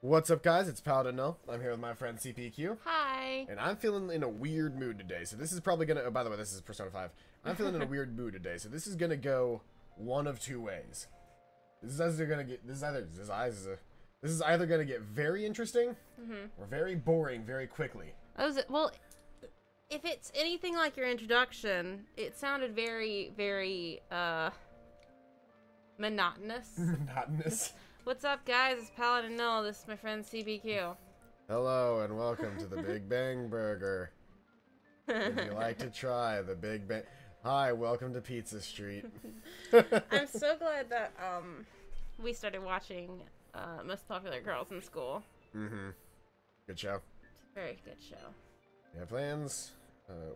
What's up, guys? It's Paladin Null. I'm here with my friend CPQ. Hi. And I'm feeling in a weird mood today. So this is probably gonna... Oh, by the way, this is Persona 5. I'm feeling in a weird mood today. So this is gonna go one of two ways. This is either gonna get... This is either gonna get very interesting or very boring very quickly. Well, if it's anything like your introduction, it sounded very, very, monotonous. Monotonous. What's up, guys? It's Paladin Null. This is my friend CBQ. Hello and welcome to the Big Bang Burger. Would you like to try the Big Bang... Hi, welcome to Pizza Street. I'm so glad that, we started watching, Most Popular Girls in School. Good show. It's a very good show. We have plans.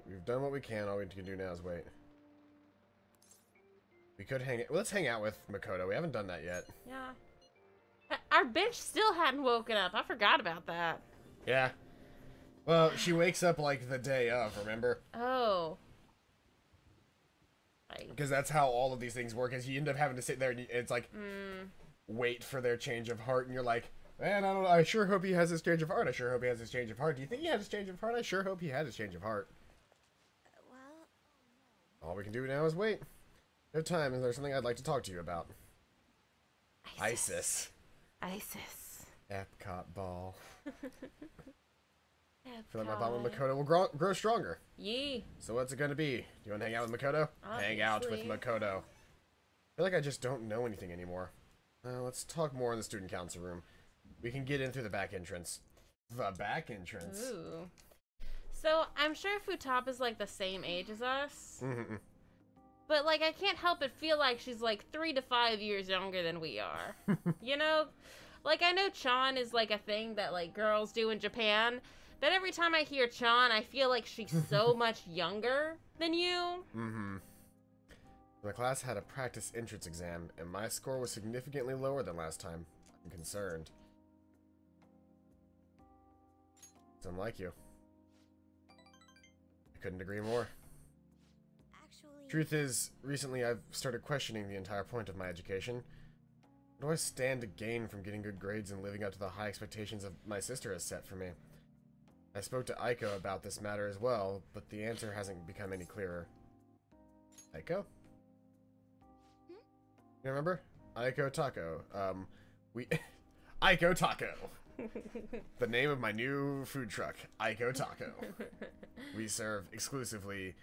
We've done what we can. All we can do now is wait. We could hang... Let's hang out with Makoto. We haven't done that yet. Yeah. Our bench still hadn't woken up. I forgot about that. Yeah. Well, she wakes up like the day of, remember? Oh. Because that's how all of these things work, is you end up having to sit there and it's like, wait for their change of heart, and you're like, man, I don't know, I sure hope he has his change of heart. I sure hope he has his change of heart. Do you think he had his change of heart? I sure hope he had his change of heart. Well, All we can do now is wait. No time, and there's something I'd like to talk to you about. ISIS. ISIS. Epcot ball. I I feel like my bond with Makoto will grow stronger. Yee. So what's it gonna be? Do you want to hang out with Makoto? Hang out with Obviously. Makoto. I feel like I just don't know anything anymore. Let's talk more in the student council room. We can get in through the back entrance. The back entrance. Ooh. So, I'm sure Futap is, like, the same age as us. But, like, I can't help but feel like she's, like, 3 to 5 years younger than we are. You know? Like, I know Chan is, like, a thing that, like, girls do in Japan. But every time I hear Chan, I feel like she's so much younger than you. My class had a practice entrance exam, and my score was significantly lower than last time. I'm concerned. It's unlike you. I couldn't agree more. Truth is, recently I've started questioning the entire point of my education. What do I stand to gain from getting good grades and living up to the high expectations of my sister has set for me? I spoke to Aiko about this matter as well, but the answer hasn't become any clearer. Aiko? You remember? Aiko Taco. Aiko Taco! The name of my new food truck, Aiko Taco. We serve exclusively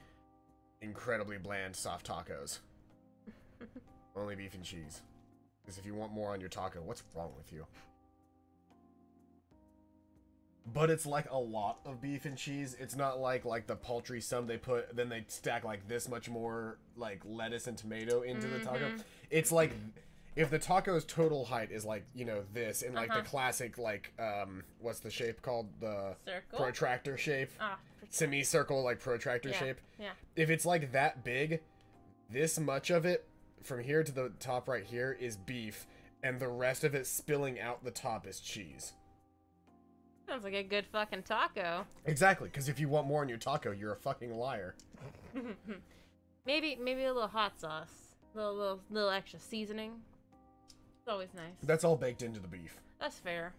incredibly bland, soft tacos. Only beef and cheese. Because if you want more on your taco, what's wrong with you? But it's like a lot of beef and cheese. It's not like the paltry sum they put, then they stack like this much more like lettuce and tomato into the taco. It's like if the taco's total height is like, you know, this and like the classic like what's the shape called? The Circle? protractor shape. Ah, Semicircle like protractor shape. Yeah. If it's like that big, this much of it from here to the top right here is beef, and the rest of it spilling out the top is cheese. Sounds like a good fucking taco. Exactly, because if you want more in your taco, you're a fucking liar. Maybe a little hot sauce. Little extra seasoning. It's always nice. That's all baked into the beef. That's fair.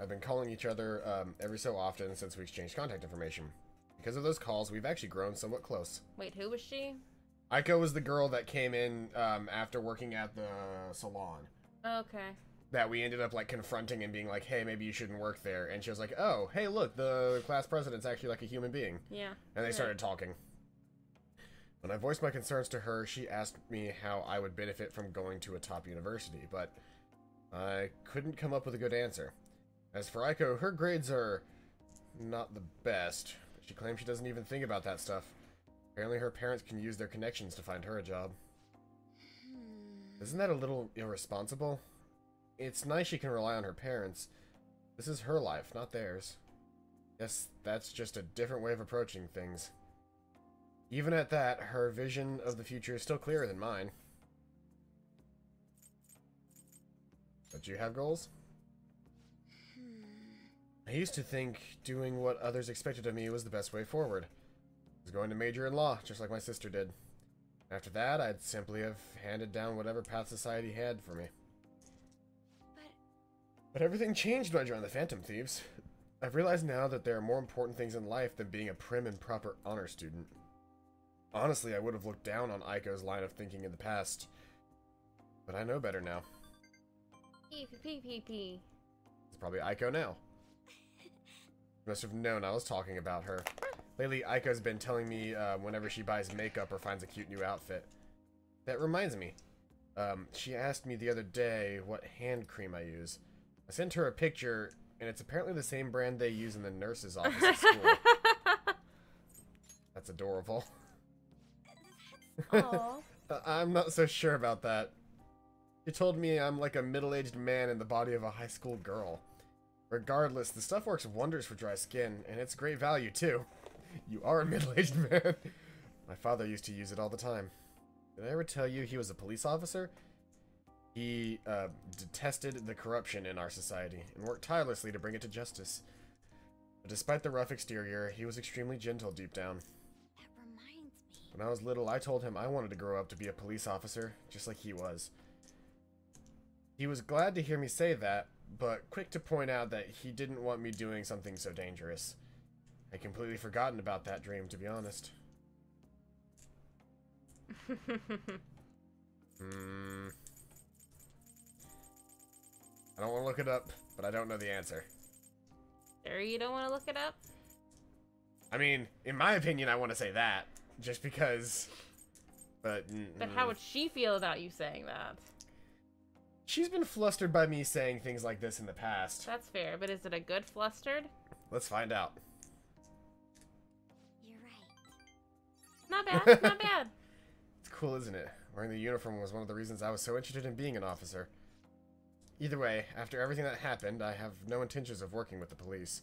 I've been calling each other every so often since we exchanged contact information. Because of those calls, we've actually grown somewhat close. Wait, who was she? Aiko was the girl that came in after working at the salon. Okay. That we ended up like confronting and being like, hey, maybe you shouldn't work there. And she was like, oh, hey, look, the class president's actually like a human being. Yeah. And they started talking. When I voiced my concerns to her, she asked me how I would benefit from going to a top university, but I couldn't come up with a good answer. As for Aiko, her grades are not the best. She claims she doesn't even think about that stuff. Apparently her parents can use their connections to find her a job. Isn't that a little irresponsible? It's nice she can rely on her parents. This is her life, not theirs. Guess that's just a different way of approaching things. Even at that, her vision of the future is still clearer than mine. But you have goals? I used to think doing what others expected of me was the best way forward. I was going to major in law, just like my sister did. After that, I'd simply have handed down whatever path society had for me. But everything changed when I joined the Phantom Thieves. I've realized now that there are more important things in life than being a prim and proper honor student. Honestly, I would have looked down on Aiko's line of thinking in the past. But I know better now. P. It's probably Aiko now. Must have known I was talking about her. Lately, Aiko's been telling me whenever she buys makeup or finds a cute new outfit. That reminds me. She asked me the other day what hand cream I use. I sent her a picture, and it's apparently the same brand they use in the nurse's office at school. That's adorable. Aww. I'm not so sure about that. She told me I'm like a middle-aged man in the body of a high school girl. Regardless, the stuff works wonders for dry skin, and it's great value, too. You are a middle-aged man. My father used to use it all the time. Did I ever tell you he was a police officer? He detested the corruption in our society and worked tirelessly to bring it to justice. But despite the rough exterior, he was extremely gentle deep down. That reminds me. When I was little, I told him I wanted to grow up to be a police officer, just like he was. He was glad to hear me say that, but quick to point out that he didn't want me doing something so dangerous. I'd completely forgotten about that dream, to be honest. I don't want to look it up, but I don't know the answer. Sure you don't want to look it up? I mean, in my opinion, I want to say that, just because, but how would she feel about you saying that? She's been flustered by me saying things like this in the past. That's fair, but is it a good flustered? Let's find out. You're right. Not bad, not bad. It's cool, isn't it? Wearing the uniform was one of the reasons I was so interested in being an officer. Either way, after everything that happened, I have no intentions of working with the police.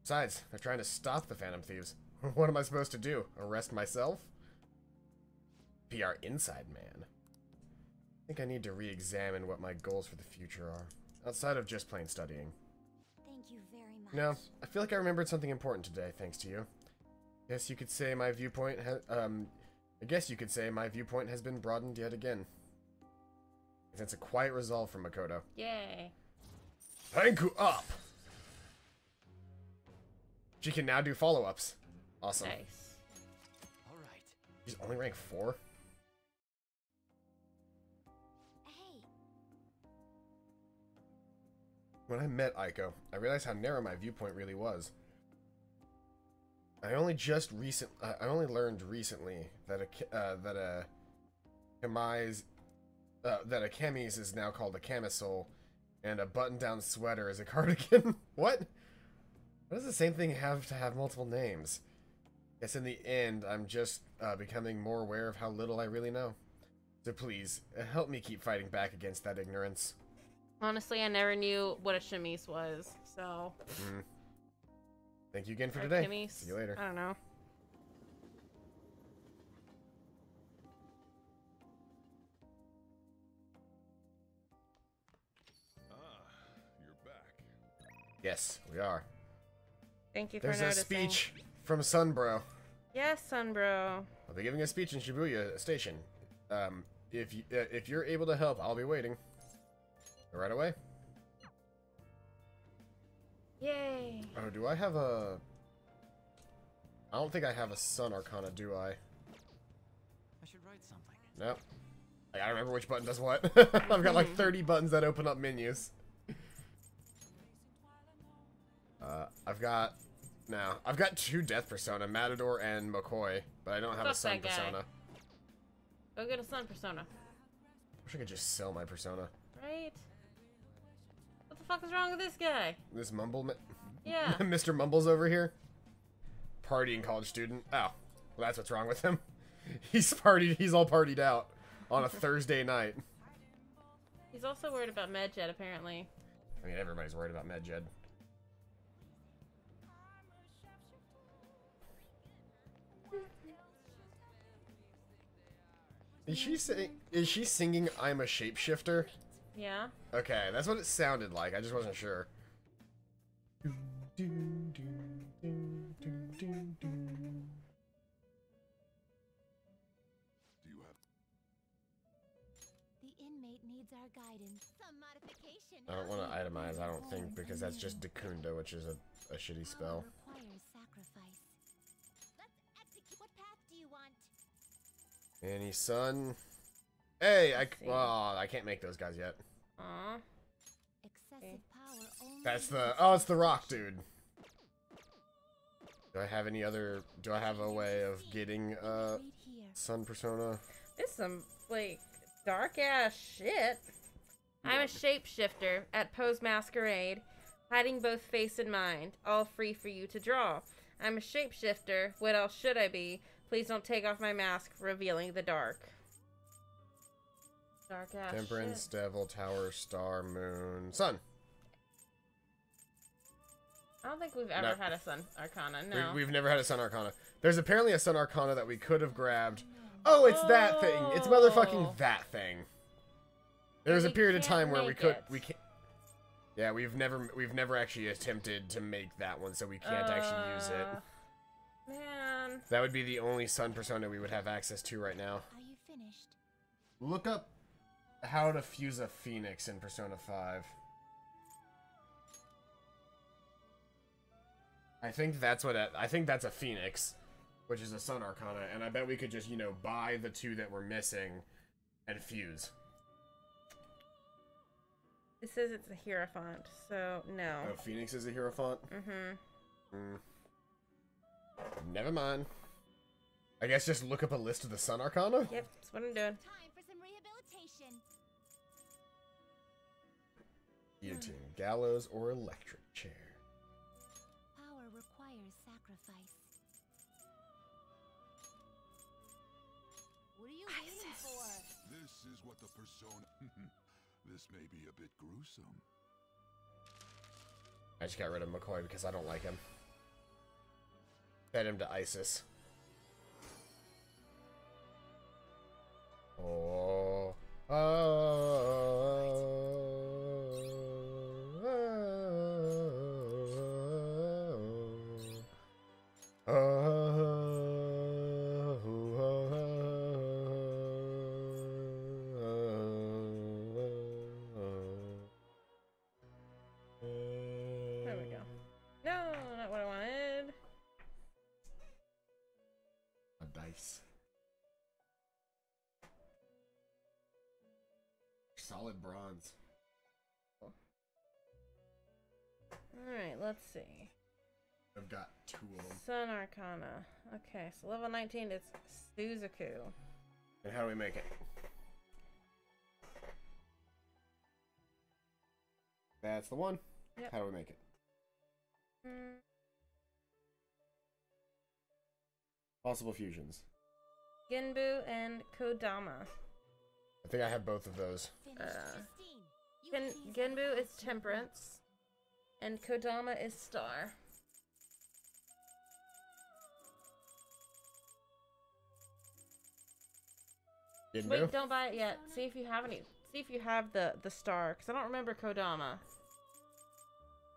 Besides, they're trying to stop the Phantom Thieves. What am I supposed to do? Arrest myself? Be our inside man. I think I need to re-examine what my goals for the future are, outside of just plain studying. Thank you very much. No, I feel like I remembered something important today, thanks to you. I guess you could say my viewpoint has been broadened yet again. It's a quiet resolve from Makoto. Yay. Thank you up! She can now do follow-ups. Awesome. Nice. Alright. She's only rank 4? Hey, When I met Aiko, I realized how narrow my viewpoint really was. I only learned recently that a camise is now called a camisole, and a button-down sweater is a cardigan. What? Why does the same thing have to have multiple names? Guess in the end, I'm just becoming more aware of how little I really know. So please, help me keep fighting back against that ignorance. Honestly, I never knew what a chemise was, so... Thank you again for Or today. chemise. See you later. I don't know. You're back. Yes, we are. Thank you for There's a noticing. speech from Sunbro. Yes, Sunbro. I'll be giving a speech in Shibuya Station. If you're able to help, I'll be waiting. Right away. Yay. Oh, do I have a... I don't think I have a Sun Arcana, do I? I should write something. No. I gotta remember which button does what. I've got like 30 buttons that open up menus. I've got 2 Death Persona, Matador and McCoy, but I don't have a Fuck Sun that guy. Persona. Go get a Sun Persona. Wish I could just sell my Persona. Right? What the fuck is wrong with this guy? This Mumble... Yeah. Mr. Mumbles over here. Partying college student. Oh, well, that's what's wrong with him. He's all partied out on a Thursday night. He's also worried about MedJet, apparently. I mean, everybody's worried about MedJed. Is she singing I'm a Shapeshifter? Yeah. Okay, that's what it sounded like. I just wasn't sure. the inmate needs needs our guidance. Some modification. I don't want to itemize, I don't think, because that's just Dekunda, which is a shitty spell. Requires sacrifice. Let's execute. What path do you want? Any sun? Hey, I can't make those guys yet. Aw. Excessive power only. That's the, oh, it's the rock dude. Do I have any other, do I have a way of getting, Right here. sun persona? This is some, like, dark-ass shit. I'm a shapeshifter at Poe's Masquerade, hiding both face and mind, all free for you to draw. I'm a shapeshifter. What else should I be? Please don't take off my mask, revealing the dark. Dark-ass Temperance, shit. devil, tower, star, moon, sun. I don't think we've ever had a Sun Arcana, no. We've never had a sun arcana. There's apparently a sun arcana that we could have grabbed. Oh, it's that thing. It's motherfucking that thing. There was a we period of can't time where we make could, it. we can't. Yeah, we've never actually attempted to make that one, so we can't actually use it. Man. That would be the only sun persona we would have access to right now. Are you finished? Look up how to fuse a phoenix in Persona 5. I think that's what I think that's a phoenix, which is a sun arcana, and I bet we could just, you know, buy the two that we're missing and fuse. It says it's a Hierophant, so no. Oh, phoenix is a hierophant? Mm-hmm. Never mind. I guess just look up a list of the sun arcana? Yep, that's what I'm doing. Time for some rehabilitation. Guillotine, gallows, or electric chair. Power requires sacrifice. What are you waiting for? This is what the persona. This may be a bit gruesome. I just got rid of McCoy because I don't like him. Fed him to Isis. Oh. There we go. No, not what I wanted. A dice. Solid bronze. Alright, let's see. I've got two of them. Sun Arcana. Okay, so level 19 is Suzaku. And how do we make it? That's the one. Yep. How do we make it? Possible fusions. Genbu and Kodama. I think I have both of those. Finished, Justine. You Gen please Genbu have is Temperance, and Kodama is Star. Didn't Wait, do? don't buy it yet. See if you have any. See if you have the Star, because I don't remember Kodama.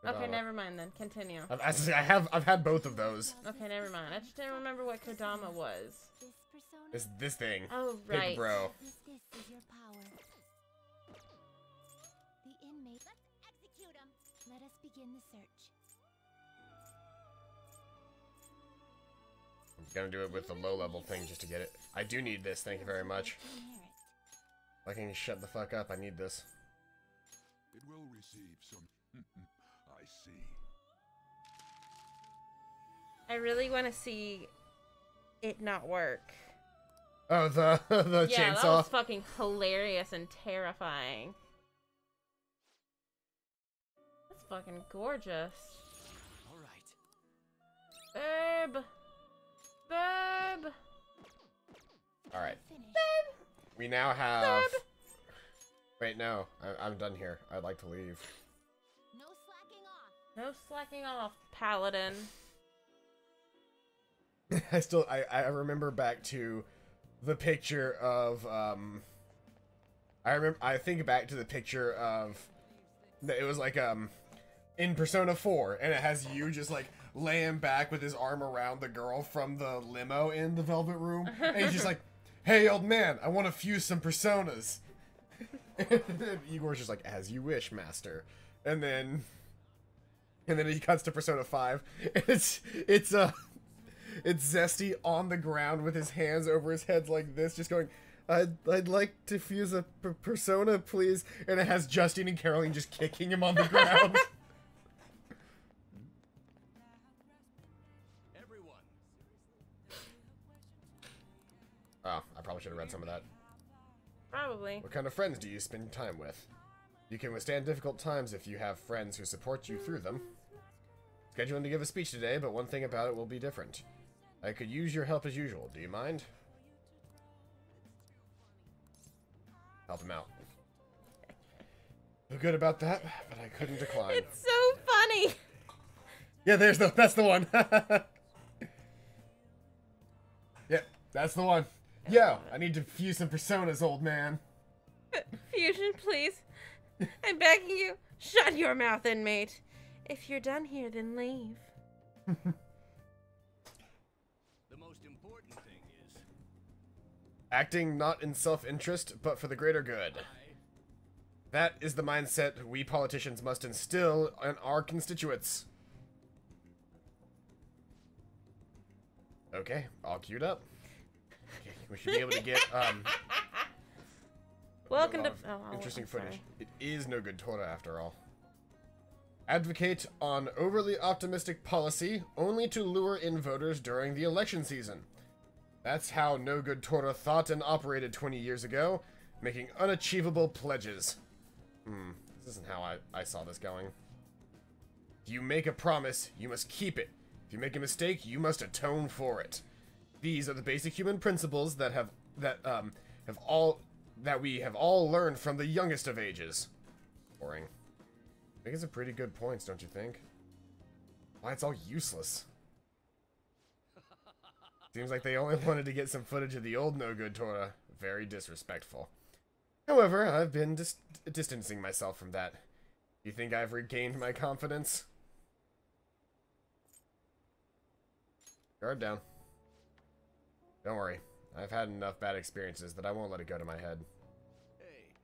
Okay, Kodama. never mind then. Continue. I've had both of those. Okay, never mind. I just didn't remember what Kodama was. this persona. This thing. Oh, Big right. bro. This is your power. The inmate. Let's execute him. Let us begin the search. I'm gonna do it with the low level thing just to get it. I do need this, thank you very much. If I can shut the fuck up, I need this. It will receive some. I see. I really want to see it not work. Oh, the Yeah, chainsaw. that was fucking hilarious and terrifying. That's fucking gorgeous. All right. Burb! Burb! Alright. Finish. We now have... Wait, no. I'm done here. I'd like to leave. No slacking off. No slacking off, Paladin. I remember back to the picture of, I think back to the picture of... It was like, in Persona 4, and it has you just, like, laying back with his arm around the girl from the limo in the Velvet Room, and he's just like, hey, old man, I want to fuse some personas. And then Igor's just like, as you wish, master. And then he cuts to Persona 5. And it's Zesty on the ground with his hands over his head like this, just going, I'd like to fuse a persona, please. And it has Justine and Caroline just kicking him on the ground. Oh, I probably should have read some of that. Probably. What kind of friends do you spend time with? You can withstand difficult times if you have friends who support you through them. Scheduling to give a speech today, but one thing about it will be different. I could use your help as usual. Do you mind? Help him out. Feel good about that, but I couldn't decline. It's so funny. Yeah, that's the one. Yeah, that's the one. Yo, I need to fuse some personas, old man. Fusion, please. I'm begging you. Shut your mouth, inmate. If you're done here, then leave. The most important thing is Acting not in self-interest, but for the greater good. That is the mindset we politicians must instill in our constituents. Okay, all queued up. Okay, we should be able to get Welcome a to. lot of interesting footage. It is no good Tora after all. Advocate on overly optimistic policy only to lure in voters during the election season. That's how No Good Tora thought and operated 20 years ago, making unachievable pledges. This isn't how I saw this going. If you make a promise, you must keep it. If you make a mistake, you must atone for it. These are the basic human principles that we have all learned from the youngest of ages. Boring. I think it's a pretty good points, don't you think? Why, it's all useless. Seems like they only wanted to get some footage of the old No Good Tora. Very disrespectful. However, I've been distancing myself from that. Do you think I've regained my confidence? Guard down. Don't worry. I've had enough bad experiences that I won't let it go to my head. hey,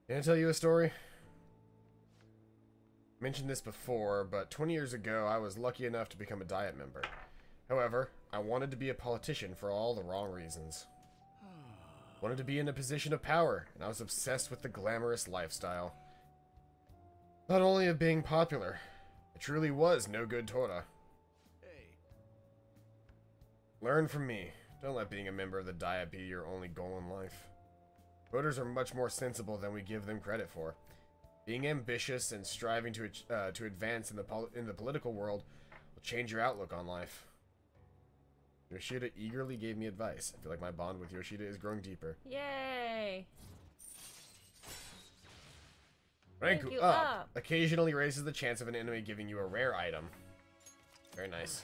Can I tell you a story? I mentioned this before, but 20 years ago, I was lucky enough to become a Diet member. However, I wanted to be a politician for all the wrong reasons. Wanted to be in a position of power, and I was obsessed with the glamorous lifestyle. Not only of being popular, I truly was no good Tora. hey. Learn from me. Don't let being a member of the Diet be your only goal in life. Voters are much more sensible than we give them credit for. Being ambitious and striving to advance in the political world will change your outlook on life. Yoshida eagerly gave me advice. I feel like my bond with Yoshida is growing deeper. Yay. Rank you up. up. Occasionally raises the chance of an enemy giving you a rare item. Very nice.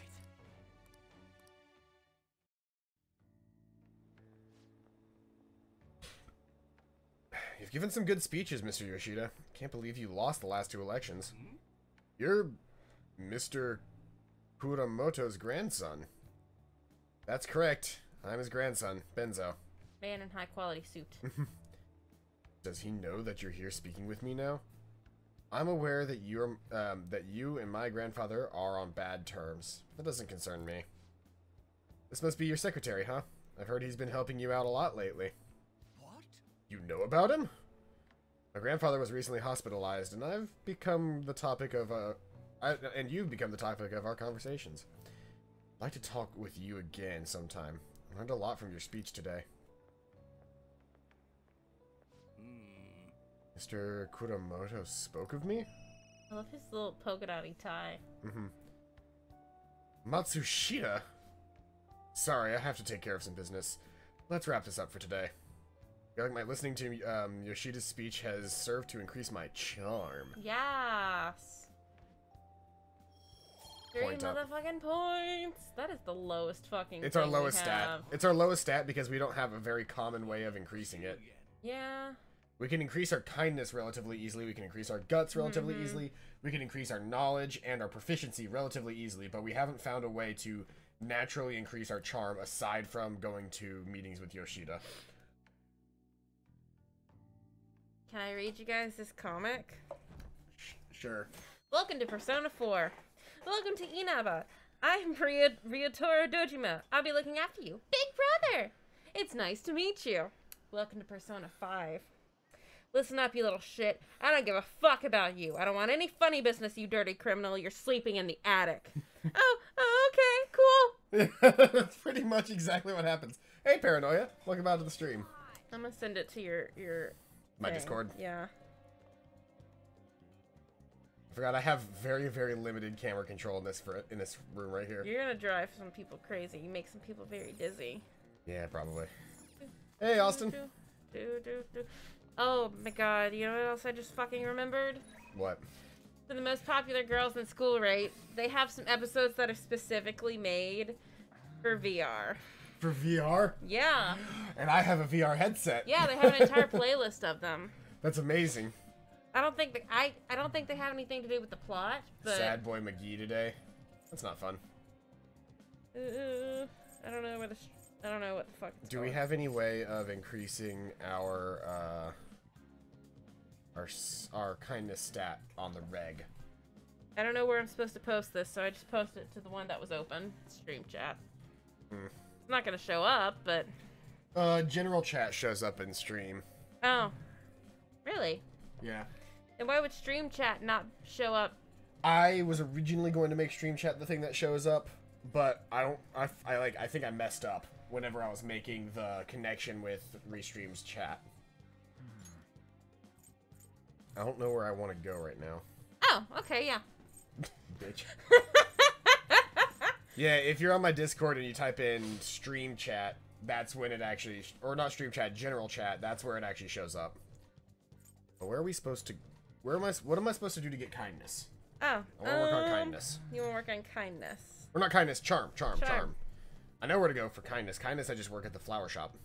You've given some good speeches, Mr. Yoshida. Can't believe you lost the last 2 elections. You're Mr. Kuramoto's grandson. That's correct. I'm his grandson, Benzo. Man in high quality suit. Does he know that you're here speaking with me now? I'm aware that you and my grandfather are on bad terms. That doesn't concern me. This must be your secretary, huh? I've heard he's been helping you out a lot lately. What? You know about him? My grandfather was recently hospitalized, and I've become the topic of and you've become the topic of our conversations. I'd like to talk with you again sometime. I learned a lot from your speech today. Mr. Kuramoto spoke of me? I love his little polka dotty tie. Matsushita? Sorry, I have to take care of some business. Let's wrap this up for today. I feel like my listening to Yoshida's speech has served to increase my charm. Yes. 3 Point up. motherfucking points. That is the lowest fucking It's our thing we lowest stat. have. It's our lowest stat because we don't have a very common way of increasing it. Yeah. We can increase our kindness relatively easily. We can increase our guts relatively easily. We can increase our knowledge and our proficiency relatively easily, but we haven't found a way to naturally increase our charm aside from going to meetings with Yoshida. Can I read you guys this comic? Sure. Welcome to Persona 4. Welcome to Inaba. I'm Ryotaro Dojima. I'll be looking after you. Big brother! It's nice to meet you. Welcome to Persona 5. Listen up, you little shit. I don't give a fuck about you. I don't want any funny business, you dirty criminal. You're sleeping in the attic. Okay, cool. That's pretty much exactly what happens. Hey, Paranoia. Welcome out to the stream. I'm gonna send it to your My thing. Discord. Yeah. I forgot I have very, very limited camera control in this room right here. You're gonna drive some people crazy. You make some people very dizzy. Yeah, probably. Hey, Austin. Oh my god, you know what else I just fucking remembered? What? For the most popular girls in school, right? They have some episodes that are specifically made for VR. For VR? Yeah. And I have a VR headset. Yeah, they have an entire playlist of them. That's amazing. I don't think they have anything to do with the plot, but Sad Boy McGee today. That's not fun. I don't know what the fuck it's Do we called. have any way of increasing our kindness stat on the reg? I don't know where I'm supposed to post this, so I just posted it to the one that was open. Stream chat. It's not gonna show up, but General chat shows up in stream. oh, really? Yeah. Then why would stream chat not show up? I was originally going to make stream chat the thing that shows up, but I think I messed up whenever I was making the connection with Restream's chat. I don't know where I want to go right now. Oh, okay, yeah. Bitch. Yeah, if you're on my Discord and you type in stream chat, that's when it actually, or not stream chat, general chat, that's where it actually shows up. But where are we supposed to, what am I supposed to do to get kindness? Oh, I want to work on kindness. You want to work on kindness. Or not kindness, charm. Charm. I know where to go for kindness. Kindness, I just work at the flower shop.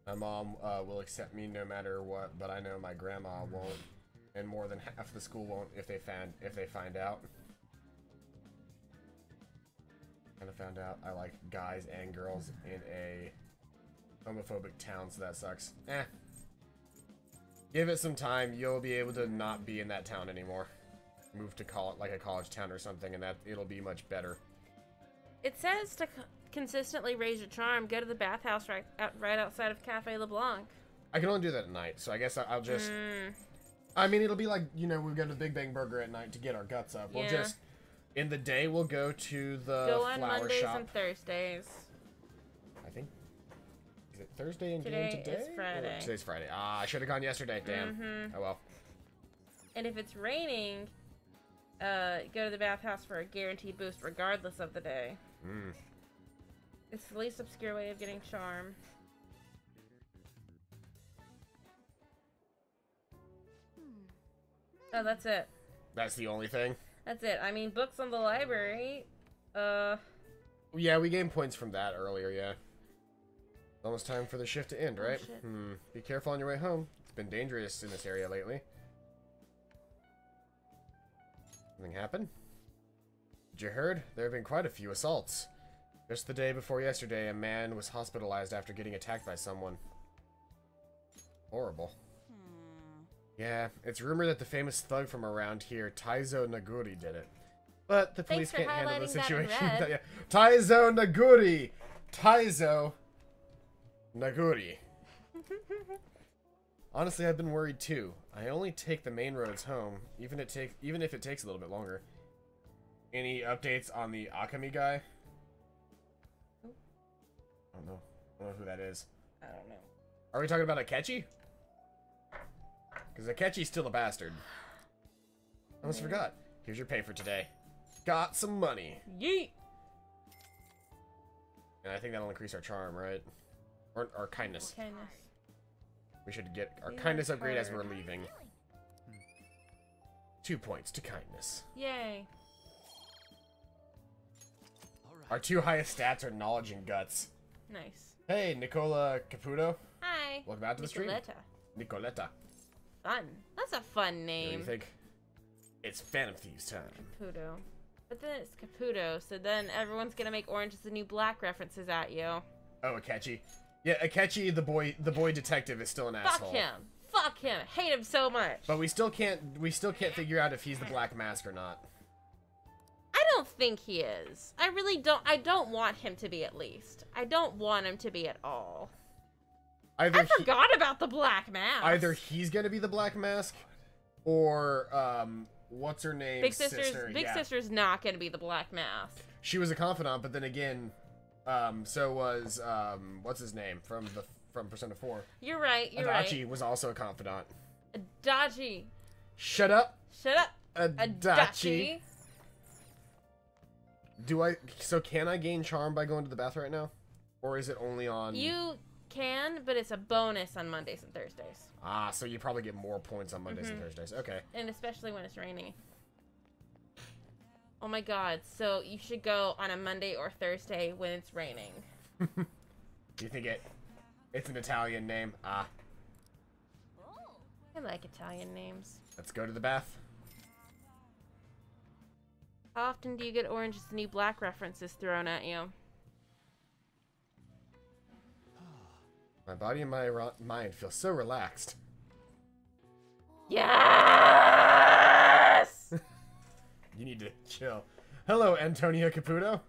My mom will accept me no matter what, but I know my grandma won't, and more than half the school won't if they find out. Kind of found out I like guys and girls in a homophobic town, so that sucks. Eh. Give it some time, you'll be able to not be in that town anymore. Move to like a college town or something, and it'll be much better. It says to consistently raise your charm, go to the bathhouse right outside of Cafe LeBlanc. I can only do that at night, so I guess I'll just... I mean, it'll be like, you know, we go to Big Bang Burger at night to get our guts up. We'll just... In the day, we'll go to the Go on flower Mondays shop. and Thursdays. I think... Is it Thursday and Today today? is Friday. Or today's Friday. Ah, I should have gone yesterday. Damn. Oh well. And if it's raining, go to the bathhouse for a guaranteed boost regardless of the day. It's the least obscure way of getting charm. Oh, that's it. That's the only thing? That's it. I mean, books on the library. Yeah, we gained points from that earlier, yeah. Almost time for the shift to end, right? Shit. Be careful on your way home. It's been dangerous in this area lately. Something happened? Did you heard? There have been quite a few assaults. Just the day before yesterday, a man was hospitalized after getting attacked by someone. Horrible. Yeah, it's rumored that the famous thug from around here, Taizo Naguri, did it. But the police Thanks for can't handle the highlighting that in situation. red. Yeah. Taizo Naguri! Taizo Naguri. Honestly, I've been worried too. I only take the main roads home, even if it takes a little bit longer. Any updates on the Akami guy? I don't know. I don't know who that is. I don't know. Are we talking about Akechi? Because Akechi's still a bastard. I almost forgot. Here's your pay for today. Got some money. Yeet! And I think that'll increase our charm, right? Or our kindness. Kindness. We should get our We kindness work upgrade as hard. we're leaving. 2 points to kindness. Yay. Our 2 highest stats are knowledge and guts. Nice. Hey, Nicola Caputo. Hi. Welcome back to the stream. Nicoletta. Nicoletta. Fun. That's a fun What do name. you think? It's Phantom Thieves time. Caputo. But then it's Caputo, so then everyone's gonna make Orange is the New Black references at you. Oh, Akechi. Yeah, Akechi, the boy detective, is still an asshole. Fuck him. Fuck him. Hate him so much. But we still can't figure out if he's the Black Mask or not. I don't think he is. I really don't. I don't want him to be, at least. I don't want him to be at all. I forgot about the Black Mask. Either he's gonna be the Black Mask, or what's her name? Big Sister's not gonna be the Black Mask. She was a confidant, but then again, so was what's his name from Persona 4. You're right. Adachi was also a confidant. Adachi. Shut up. Shut up. Adachi. So can I gain charm by going to the bath right now? Or is it only on... You can, but it's a bonus on Mondays and Thursdays. Ah, so you probably get more points on Mondays and Thursdays. Okay. And especially when it's rainy. Oh my god, so you should go on a Monday or Thursday when it's raining. Do you think it's an Italian name? Ah. I like Italian names. Let's go to the bath. How often do you get Orange is the New Black references thrown at you? My body and my mind feel so relaxed. Yes! You need to chill. Hello, Antonio Caputo.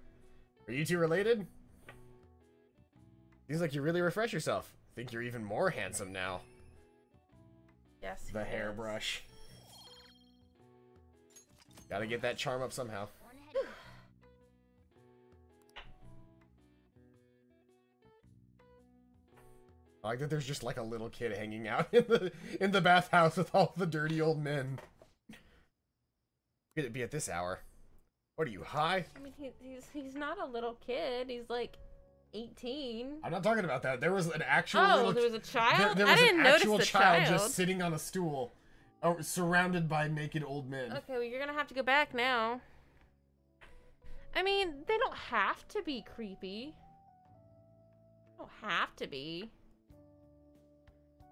Are you two related? Seems like you really refresh yourself. Think you're even more handsome now. Yes. The hairbrush. Gotta get that charm up somehow. I like that there's just like a little kid hanging out in the bathhouse with all the dirty old men. Could it be at this hour? What are you, high? I mean, he's not a little kid. He's like 18. I'm not talking about that. There was an actual there was a child? There was I didn't an notice actual the child just sitting on a stool, surrounded by naked old men. Okay, well, you're gonna have to go back now. I mean, they don't have to be creepy. They don't have to be.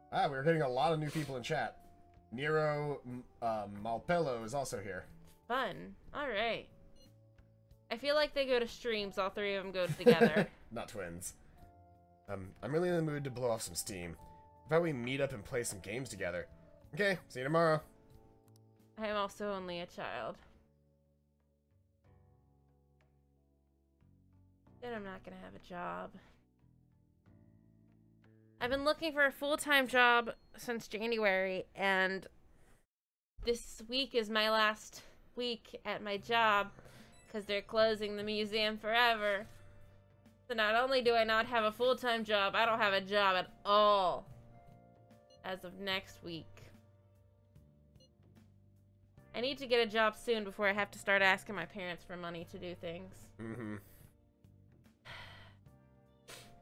Ah, we're getting a lot of new people in chat. Nero Malpello is also here. Fun. Alright. I feel like they go to streams, all three of them go together. Not twins. I'm really in the mood to blow off some steam. How about we meet up and play some games together? Okay, see you tomorrow. I am also only a child. Then I'm not gonna have a job. I've been looking for a full-time job since January, and this week is my last week at my job because they're closing the museum forever. So not only do I not have a full-time job, I don't have a job at all as of next week. I need to get a job soon before I have to start asking my parents for money to do things. Mm-hmm.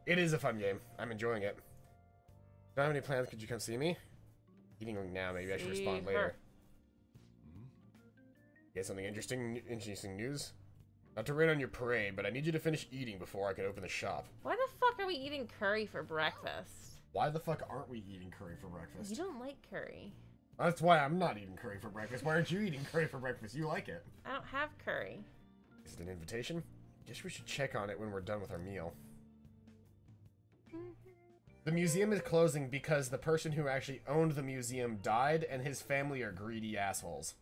It is a fun game. I'm enjoying it. Don't have any plans? Could you come see me? Eating now, maybe I should respond later. You got something interesting news? Not to rain on your parade, but I need you to finish eating before I can open the shop. Why the fuck are we eating curry for breakfast? Why the fuck aren't we eating curry for breakfast? You don't like curry. That's why I'm not eating curry for breakfast. Why aren't you eating curry for breakfast? You like it. I don't have curry. Is it an invitation? Guess we should check on it when we're done with our meal. The museum is closing because the person who actually owned the museum died and his family are greedy assholes.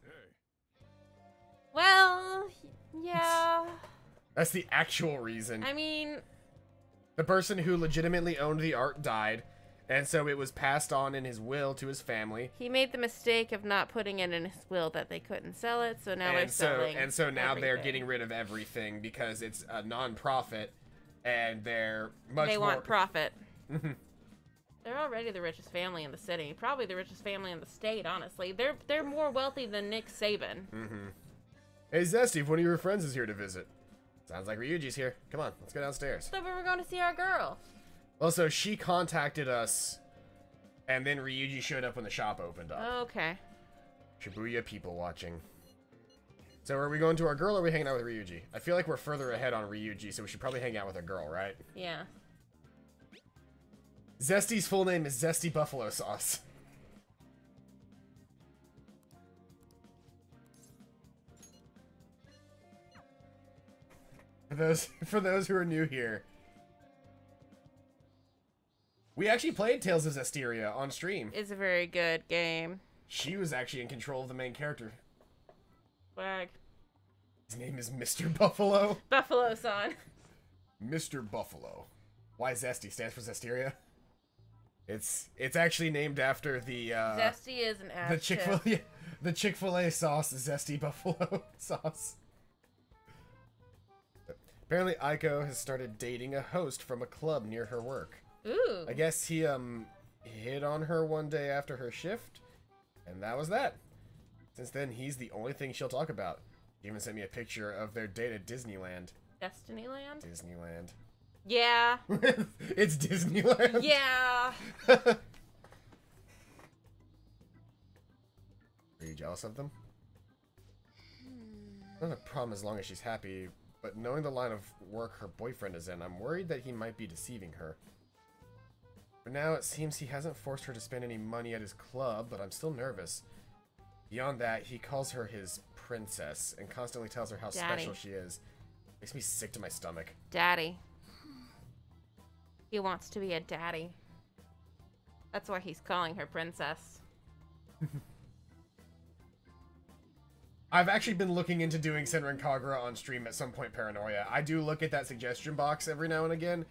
Well, yeah. That's the actual reason. I mean... The person who legitimately owned the art died, and so it was passed on in his will to his family. He made the mistake of not putting it in his will that they couldn't sell it, so now they're selling And so now they're everything. getting rid of everything because it's a non-profit, and they're much more... They want profit. They're already the richest family in the city. Probably the richest family in the state, honestly. They're more wealthy than Nick Saban. Hey, Zesty, if one of your friends is here to visit. Sounds like Ryuji's here. Come on, let's go downstairs. So we were going to see our girl. Well, so she contacted us, and then Ryuji showed up when the shop opened up. Okay. Shibuya people watching. So are we going to our girl or are we hanging out with Ryuji? I feel like we're further ahead on Ryuji, so we should probably hang out with our girl, right? Yeah. Zesty's full name is Zesty Buffalo Sauce. For those who are new here, we actually played Tales of Zestiria on stream. It's a very good game. She was actually in control of the main character. Swag. His name is Mr. Buffalo. Buffalo-san. Mr. Buffalo. Why Zesty? Stands for Zestiria. It's actually named after the Zesty is an ass the Chick-fil-A sauce, Zesty Buffalo sauce. Apparently, Aiko has started dating a host from a club near her work. Ooh. I guess he hit on her one day after her shift, and that was that. Since then, he's the only thing she'll talk about. He even sent me a picture of their date at Disneyland. Destinyland? Disneyland. Yeah. It's Disneyland. Yeah. Are you jealous of them? Not a problem as long as she's happy, but knowing the line of work her boyfriend is in, I'm worried that he might be deceiving her. For now, it seems he hasn't forced her to spend any money at his club, but I'm still nervous. Beyond that, he calls her his princess and constantly tells her how special she is. Makes me sick to my stomach. Daddy. He wants to be a daddy. That's why he's calling her princess. I've actually been looking into doing Senran Kagura on stream at some point, Paranoia. I do look at that suggestion box every now and again.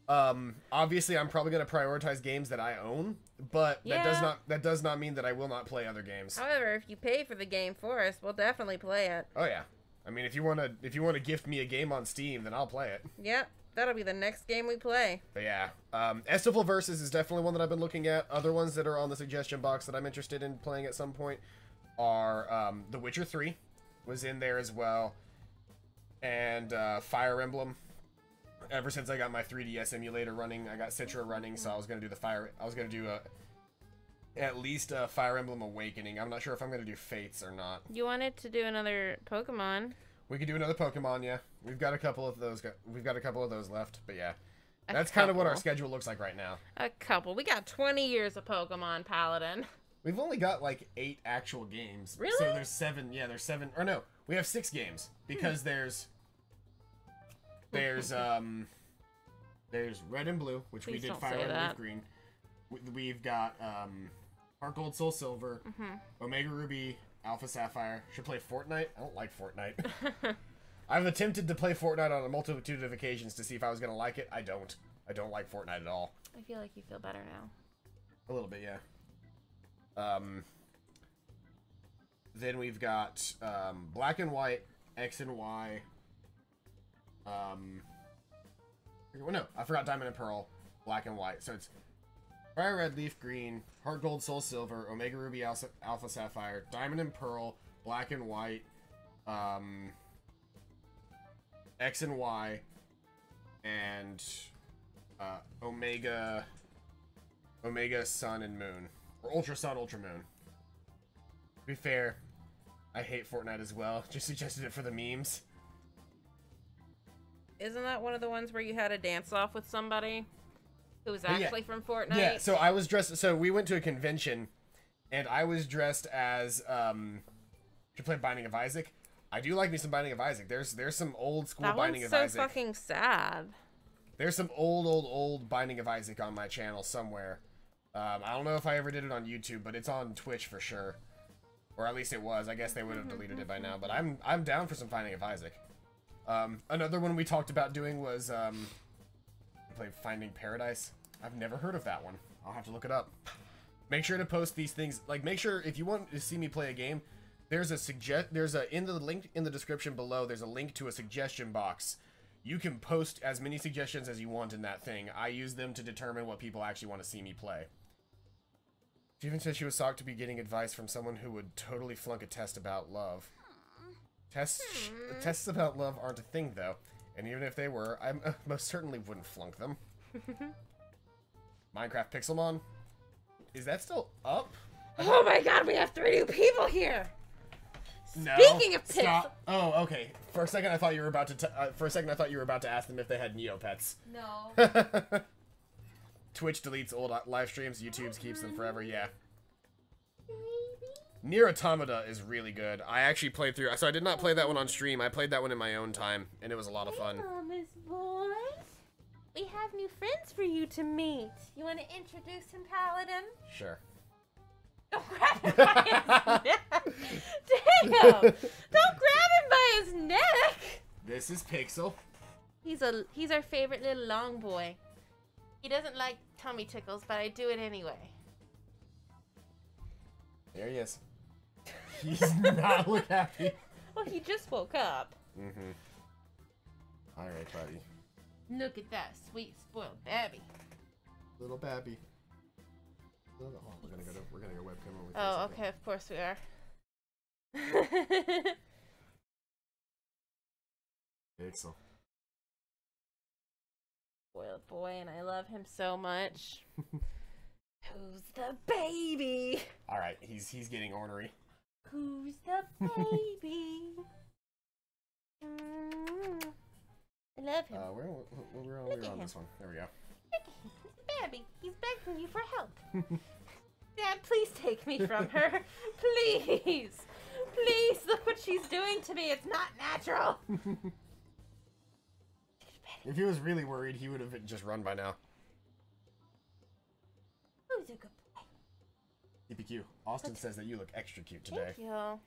Obviously, I'm probably going to prioritize games that I own, but that does not mean that I will not play other games. However, if you pay for the game for us, we'll definitely play it. Oh yeah. I mean, if you want to gift me a game on Steam, then I'll play it. Yep, that'll be the next game we play. But yeah, Estiful Versus is definitely one that I've been looking at. Other ones that are on the suggestion box that I'm interested in playing at some point are The Witcher 3 was in there as well, and Fire Emblem. Ever since I got my 3DS emulator running, I got Citra running, so I was gonna do at least a Fire Emblem Awakening. I'm not sure if I'm gonna do Fates or not. You wanted to do another Pokemon? We could do another Pokemon, yeah. We've got a couple of those. We've got a couple of those left, but yeah, that's kind of what our schedule looks like right now. A couple. We got 20 years of Pokemon Paladin. We've only got like 8 actual games. Really? So there's 7. Yeah, there's 7. Or no, we have 6 games because there's Red and Blue, which Please we did don't Fire say Red that. Leaf Green. We've got Heart Gold, Soul Silver, Omega Ruby, Alpha Sapphire. Should play Fortnite. I don't like Fortnite. I've attempted to play Fortnite on a multitude of occasions to see if I was gonna like it. I don't. I don't like Fortnite at all. I feel like you feel better now. A little bit, yeah. Then we've got Black and White, X and Y. Well, no, I forgot Diamond and Pearl, Black and White. So it's Fire Red, Leaf Green, Heart Gold, Soul Silver, Omega Ruby, Alpha Sapphire, Diamond and Pearl, Black and White, X and Y, and Omega Sun and Moon. Or Ultra Sun, Ultra Moon. To be fair, I hate Fortnite as well. Just suggested it for the memes. Isn't that one of the ones where you had a dance off with somebody who was actually from Fortnite? Yeah, so I was dressed... So we went to a convention, and I was dressed as... to play Binding of Isaac. I do like me some Binding of Isaac. There's some old school Binding of Isaac. That one's so fucking sad. There's some old Binding of Isaac on my channel somewhere. I don't know if I ever did it on YouTube, but it's on Twitch for sure. Or at least it was. I guess they would have deleted it by now. But I'm down for some Binding of Isaac. Another one we talked about doing was play Finding Paradise. I've never heard of that one. I'll have to look it up. Make sure to post these things. Like, make sure if you want to see me play a game, in the link in the description below. There's a link to a suggestion box. You can post as many suggestions as you want in that thing. I use them to determine what people actually want to see me play. She even said she was shocked to be getting advice from someone who would totally flunk a test about love. Tests about love aren't a thing, though. And even if they were, I most certainly wouldn't flunk them. Minecraft Pixelmon? Is that still up? Oh my god, we have 3 new people here! No. Speaking of Stop. Oh, okay. For a second, I thought you were about to ask them if they had Neopets. No. Twitch deletes old live streams. YouTube keeps them forever. Yeah. Nier Automata is really good. I actually played through... So I did not play that one on stream. I played that one in my own time, and it was a lot of fun. Hey, Mama's boy. We have new friends for you to meet. You want to introduce him, Paladin? Sure. Don't grab him by his neck. Damn! Don't grab him by his neck. This is Pixel. He's our favorite little long boy. He doesn't like tummy tickles, but I do it anyway. There he is. He does not look happy. Well, he just woke up. Mm-hmm. All right, buddy. Look at that sweet spoiled babby. Little babby. Oh, we're gonna go webcam over. Oh, okay. Of course we are. Pixel. Spoiled boy, and I love him so much. Who's the baby? All right, he's getting ornery. Who's the baby? I love him. We're Look at on him. this one. There we go. Look at him. He's a baby. He's begging you for help. Dad, please take me from her. Please. Please, look what she's doing to me. It's not natural. If he was really worried, he would have just run by now. Who's a good boy? TPQ. Austin says that you look extra cute today. Thank you.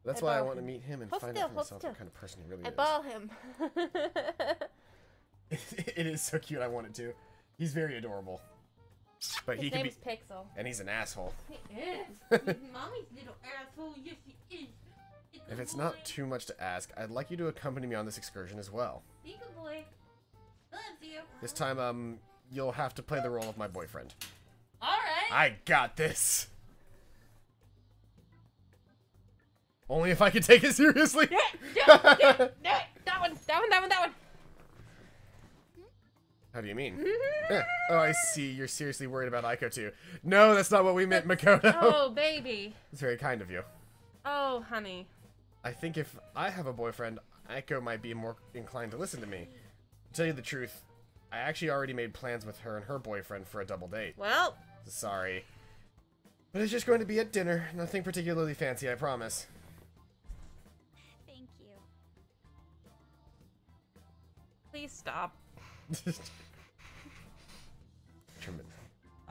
That's I why I ball want to him. meet him and Hold find still, out for hold myself still. what kind of person he really I is. ball him. It is so cute. I want it to. He's very adorable. But His he can be, name's Pixel. and he's an asshole. He is. He's mommy's little asshole. Yes, he is. If it's not too much to ask, I'd like you to accompany me on this excursion as well. Be good boy. Loves you. This time, you'll have to play the role of my boyfriend. All right. I got this. Only if I can take it seriously. That one. How do you mean? Eh. Oh, I see. You're seriously worried about Aiko too. No, that's not what we meant, Makoto. Oh, baby. It's very kind of you. Oh, honey. I think if I have a boyfriend, Aiko might be more inclined to listen to me. To tell you the truth, I actually already made plans with her and her boyfriend for a double date. Well, Sorry. But it's just going to be at dinner. Nothing particularly fancy, I promise. Thank you. please stop. Tremendous.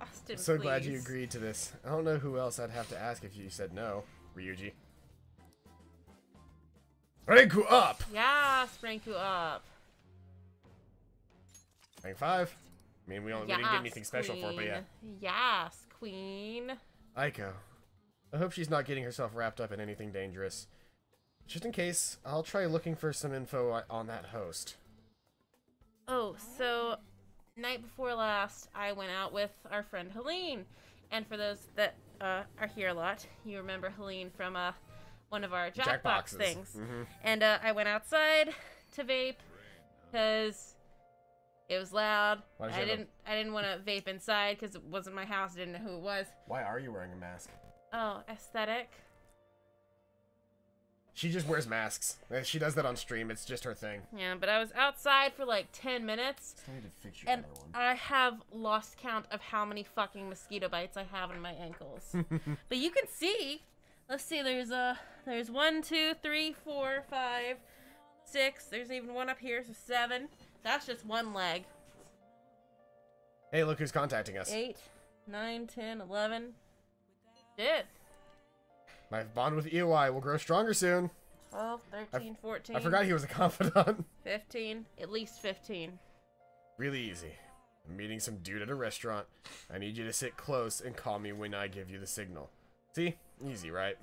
Austin, I'm so glad you please. agreed to this. I don't know who else I'd have to ask if you said no, Ryuji. Ranku up! Yeah, Spranku up. Rank 5. I mean, we didn't get anything special for it, but yeah. Yes, queen. Aiko. I hope she's not getting herself wrapped up in anything dangerous. Just in case, I'll try looking for some info on that host. Oh, so night before last, I went out with our friend Helene. And for those that are here a lot, you remember Helene from one of our Jackbox Jackboxes. things. Mm-hmm. And I went outside to vape because it was loud. Why did I you have didn't want to vape inside because it wasn't my house. I didn't know who it was. Why are you wearing a mask? Oh, aesthetic. She just wears masks. She does that on stream. It's just her thing. Yeah, but I was outside for like 10 minutes. I need to fix your And other one. I have lost count of how many fucking mosquito bites I have in my ankles. But you can see. Let's see. There's 1, 2, 3, 4, 5, 6. There's even one up here, so 7. That's just one leg. Hey, look who's contacting us. 8, 9, 10, 11. Did. My bond with EOI will grow stronger soon. 12, 13, 14. I forgot he was a confidant. 15. At least 15. Really easy. I'm meeting some dude at a restaurant. I need you to sit close and call me when I give you the signal. See? Easy, right?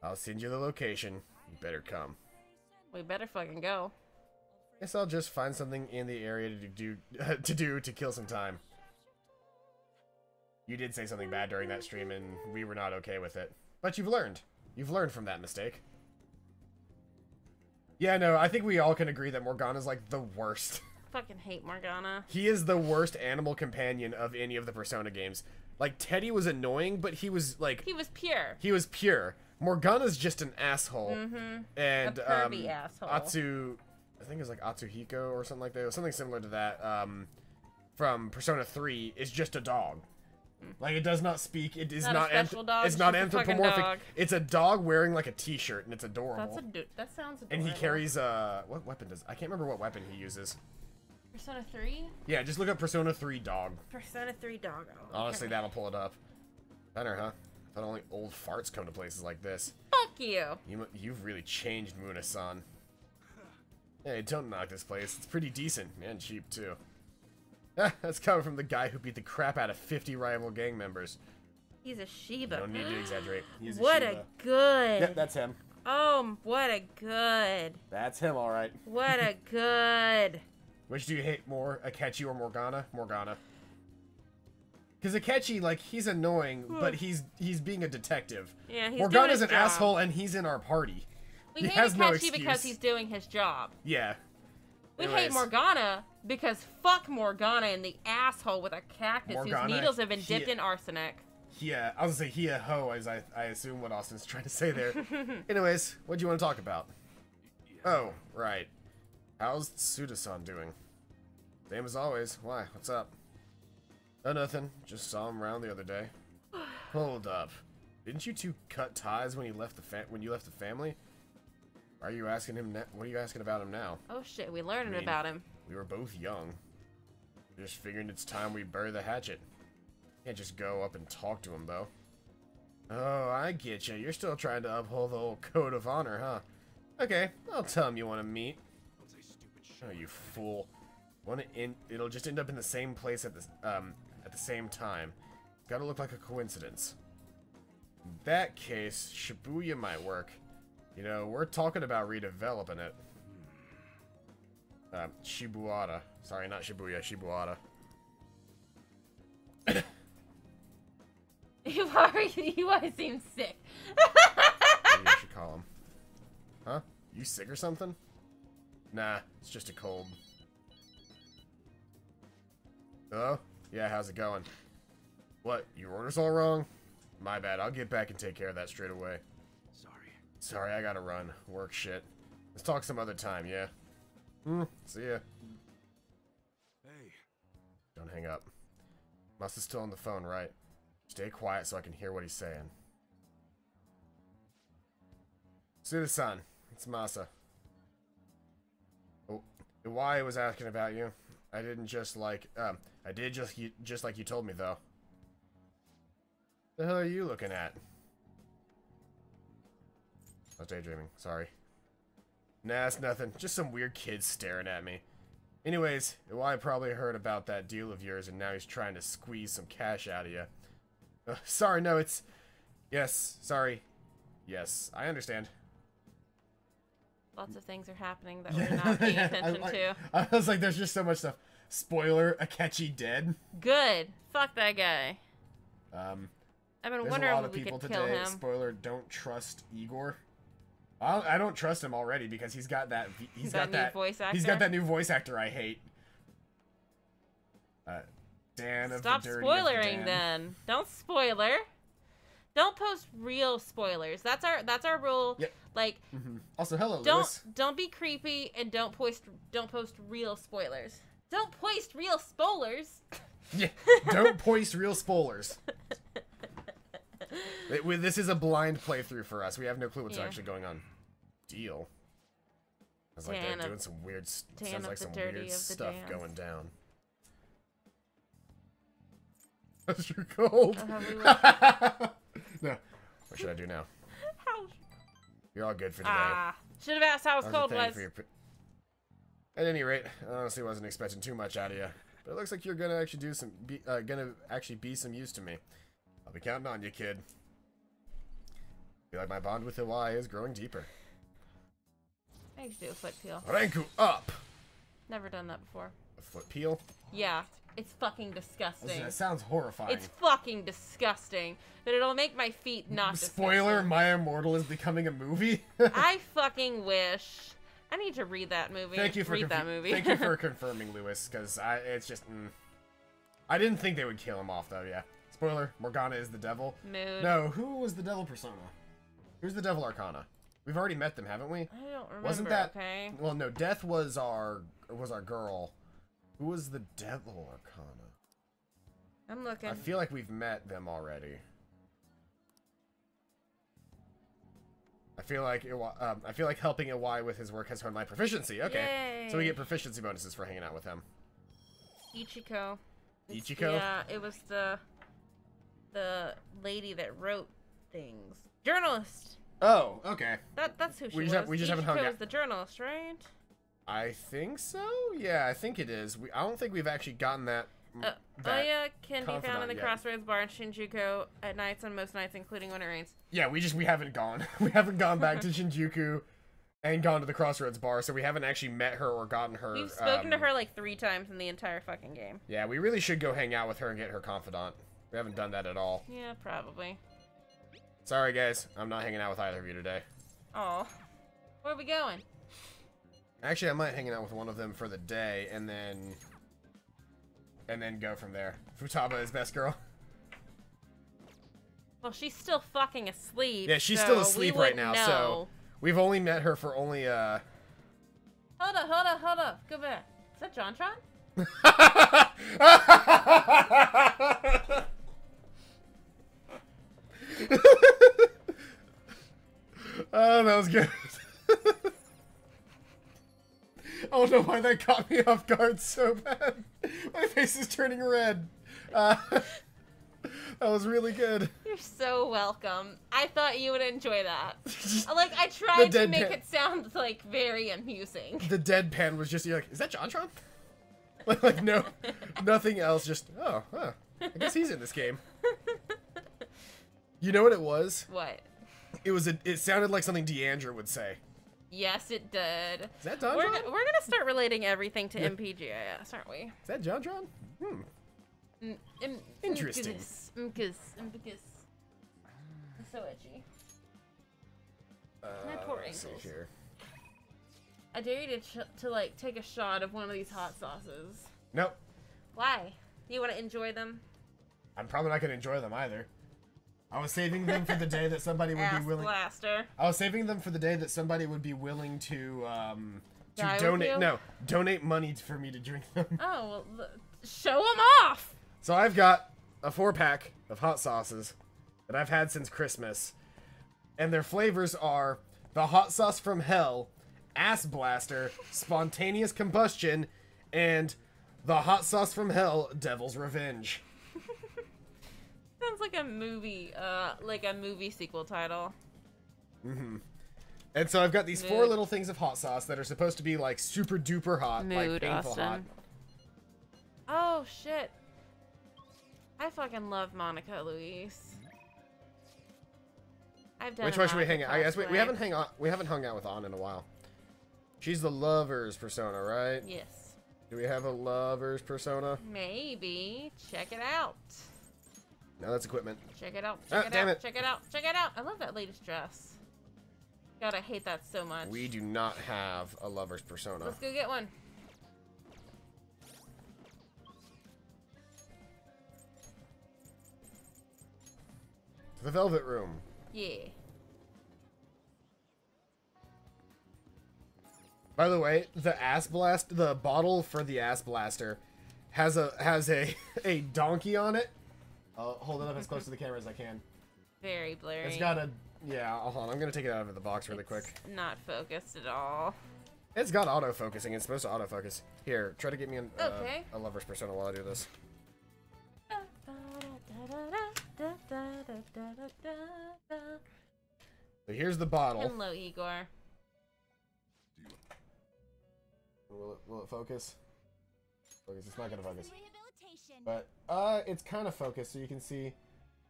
I'll send you the location. You better come. We better fucking go. Guess I'll just find something in the area to kill some time. You did say something bad during that stream, and we were not okay with it. But you've learned. You've learned from that mistake. Yeah, no, I think we all can agree that Morgana's like the worst. Fucking hate Morgana. He is the worst animal companion of any of the Persona games. Like, Teddy was annoying, but he was like... He was pure. He was pure. Morgana's just an asshole. Mm-hmm. And, A pervy asshole. I think it was like Atsuhiko or something like that. It was something similar to that. From Persona 3 is just a dog. Like, it does not speak. It is Not a not. special dog, It's not just a fucking anthropomorphic. dog. It's a dog wearing like a T-shirt, and it's adorable. That sounds adorable. And he carries what weapon does? I can't remember what weapon he uses. Persona 3? Yeah, just look up Persona 3 dog. Persona 3 doggo. Honestly, Okay. that'll pull it up. Better, huh? I thought only old farts come to places like this. Fuck you. You've really changed, Muna-san. Hey, don't knock this place. It's pretty decent and cheap too. That's coming from the guy who beat the crap out of 50 rival gang members. He's a Shiba. No need to exaggerate. He's What a Shiba. a good. Yep, that's him. Oh, what a good. That's him, all right. What a good. Which do you hate more, Akechi or Morgana? Morgana. Because Akechi, like, he's annoying, but he's being a detective. Yeah, he's Morgana's doing an his job. asshole, and he's in our party. We He hate has no Akechi excuse. because he's doing his job. Yeah. We hate Anyways. Morgana because fuck Morgana and the asshole with a cactus Morgana, whose needles have been dipped in arsenic. Yeah, I was gonna say he a hoe, as I assume what Austin's trying to say there. Anyways, what do you want to talk about? Oh, right. How's Suda-san doing? Same as always. Why? What's up? Oh, nothing. Just saw him around the other day. Hold up. Didn't you two cut ties when you left the family? Why are you asking him? What are you asking about him now? Oh shit, we learning I mean, about him. We were both young. Just figuring it's time we bury the hatchet. Can't just go up and talk to him, though. Oh, I get you. You're still trying to uphold the old code of honor, huh? Okay, I'll tell him you want to meet. Don't say stupid shit. Oh, you fool. It'll just end up in the same place at the same time. Gotta look like a coincidence. In that case, Shibuya might work. You know, we're talking about redeveloping it. Shibuada. Sorry, not Shibuya, Shibuada. You always seem sick. Maybe I should call him. Huh? You sick or something? Nah, it's just a cold. Hello? Yeah, how's it going? What, your order's all wrong? My bad, I'll get back and take care of that straight away. Sorry, I gotta run. Work shit. Let's talk some other time, yeah? See ya. Hey, Don't hang up. Must is still on the phone, right? Stay quiet so I can hear what he's saying. Suda-san, it's Masa. Oh, why I was asking about you. I didn't just like, I did just like you told me, though. The hell are you looking at? I was daydreaming, sorry. Nah, it's nothing. Just some weird kid staring at me. Anyways, I probably heard about that deal of yours and now he's trying to squeeze some cash out of you. Sorry, no, it's... Yes, sorry. Yes, I understand. Lots of things are happening that we're not paying attention to. I was like, there's just so much stuff. Spoiler, Akechi dead. Good. Fuck that guy. I've been There's wondering a lot if of we people could today. kill him. Spoiler, don't trust Igor. I don't trust him already because he's got that. He's got new that voice actor? He's got that new voice actor I hate. Dan of Stop the Dirty of the spoilering Dan. then. Don't spoiler. Don't post real spoilers. That's our rule. Yep. Like Also, hello, Lewis. don't be creepy and don't post real spoilers. Don't post real spoilers. Yeah, don't post real spoilers. This is a blind playthrough for us. We have no clue what's Yeah. actually going on. Deal. It's like Dan they're of- doing some weird, Dan sounds of like the some Dirty weird of the stuff Dan. going down. That's your cold. No. What should I do now? How? You're all good for today. Should have asked how his cold Thank you was. for your At any rate, I honestly wasn't expecting too much out of you, but it looks like you're gonna actually be some use to me. I'll be counting on you, kid. Feel like my bond with Iwai is growing deeper. I used to do a foot peel. Ranku up. Never done that before. A foot peel. Yeah, it's fucking disgusting. That sounds horrifying. It's fucking disgusting. But it'll make my feet not Spoiler: disgusting. My Immortal is becoming a movie. I fucking wish. I need to read that movie. Thank you for read that movie. Thank you for confirming, Lewis, because it's just. I didn't think they would kill him off, though. Yeah. Spoiler: Morgana is the devil. Mood. No, who was the devil persona? Who's the devil arcana? We've already met them, haven't we? I don't remember. Wasn't that? Okay. Well, no. Death was our girl. Who was the devil arcana? I'm looking. I feel like we've met them already. I feel like helping Iwai with his work has honed my proficiency. Okay. Yay. So we get proficiency bonuses for hanging out with him. Ichiko. Ichiko? Yeah, it was the lady that wrote things. Journalist. Oh, okay. That's who she We was. just haven't hung Ichiko out. is the journalist, right? I think so. Yeah, I think it is. I don't think we've actually gotten that. Oya can be found in confidant the yet. Crossroads Bar in Shinjuku at nights on most nights, including when it rains. Yeah, we haven't gone. We haven't gone back to Shinjuku and gone to the Crossroads Bar, so we haven't actually met her or gotten her. We've spoken to her like 3 times in the entire fucking game. Yeah, we really should go hang out with her and get her confidant. We haven't done that at all. Yeah, probably. Sorry, guys. I'm not hanging out with either of you today. Oh, where are we going? Actually, I might hang out with one of them for the day, and then go from there. Futaba is best girl. Well, she's still fucking asleep. Yeah, she's so still asleep we right wouldn't now, know. so we've only met her for only Hold up. Go back. Is that JonTron? Oh, that was good. I don't know why that caught me off guard so bad. My face is turning red. That was really good. You're so welcome. I thought you would enjoy that. Like, I tried to make it sound, like, very amusing. The deadpan was just, you're like, is that JonTron? Like, no, nothing else, just, oh, huh. I guess he's in this game. You know what it was? What? It sounded like something Deandra would say. Yes, it did. Is that JonTron? We're gonna start relating everything to MPGIS, aren't we? Is that JonTron? Interesting. Mkus. So itchy. My poor Let's see ankles. here. I dare you to like take a shot of one of these hot sauces. Nope. Why? You want to enjoy them? I'm probably not going to enjoy them either. I was saving them for the day that somebody would be Ass willing. blaster. I was saving them for the day that somebody would be willing to Die with donate. you? No, donate money for me to drink them. Oh, well, show them off! So I've got a 4-pack of hot sauces that I've had since Christmas, and their flavors are the hot sauce from hell, ass blaster, spontaneous combustion, and the hot sauce from hell, devil's revenge. Sounds like a movie sequel title. And so I've got these 4 little things of hot sauce that are supposed to be like super duper hot, like Mood, painful Austin. hot. Oh shit! I fucking love Monica Luis. I've done. Which a one should we Monica hang out? I guess we cosplay. haven't hung out with Ann in a while. She's the lover's persona, right? Yes. Do we have a lover's persona? Maybe. Check it out. No, that's equipment. Check it out. Ah, Check it damn out. it. Check it out. Check it out. I love that latest dress. God, I hate that so much. We do not have a lover's persona. Let's go get one. The Velvet Room. Yeah. By the way, the bottle for the ass blaster has a donkey on it. I'll hold it up as close to the camera as I can. Very blurry. It's got hold on, I'm gonna take it out of the box really quick. Not focused at all. It's got autofocusing, it's supposed to autofocus. Here, try to get me Okay. a lover's persona while I do this. So here's the bottle. Hello, Igor. Will it focus? Focus, it's not gonna focus. Rehabilitation. But, it's kind of focused, so you can see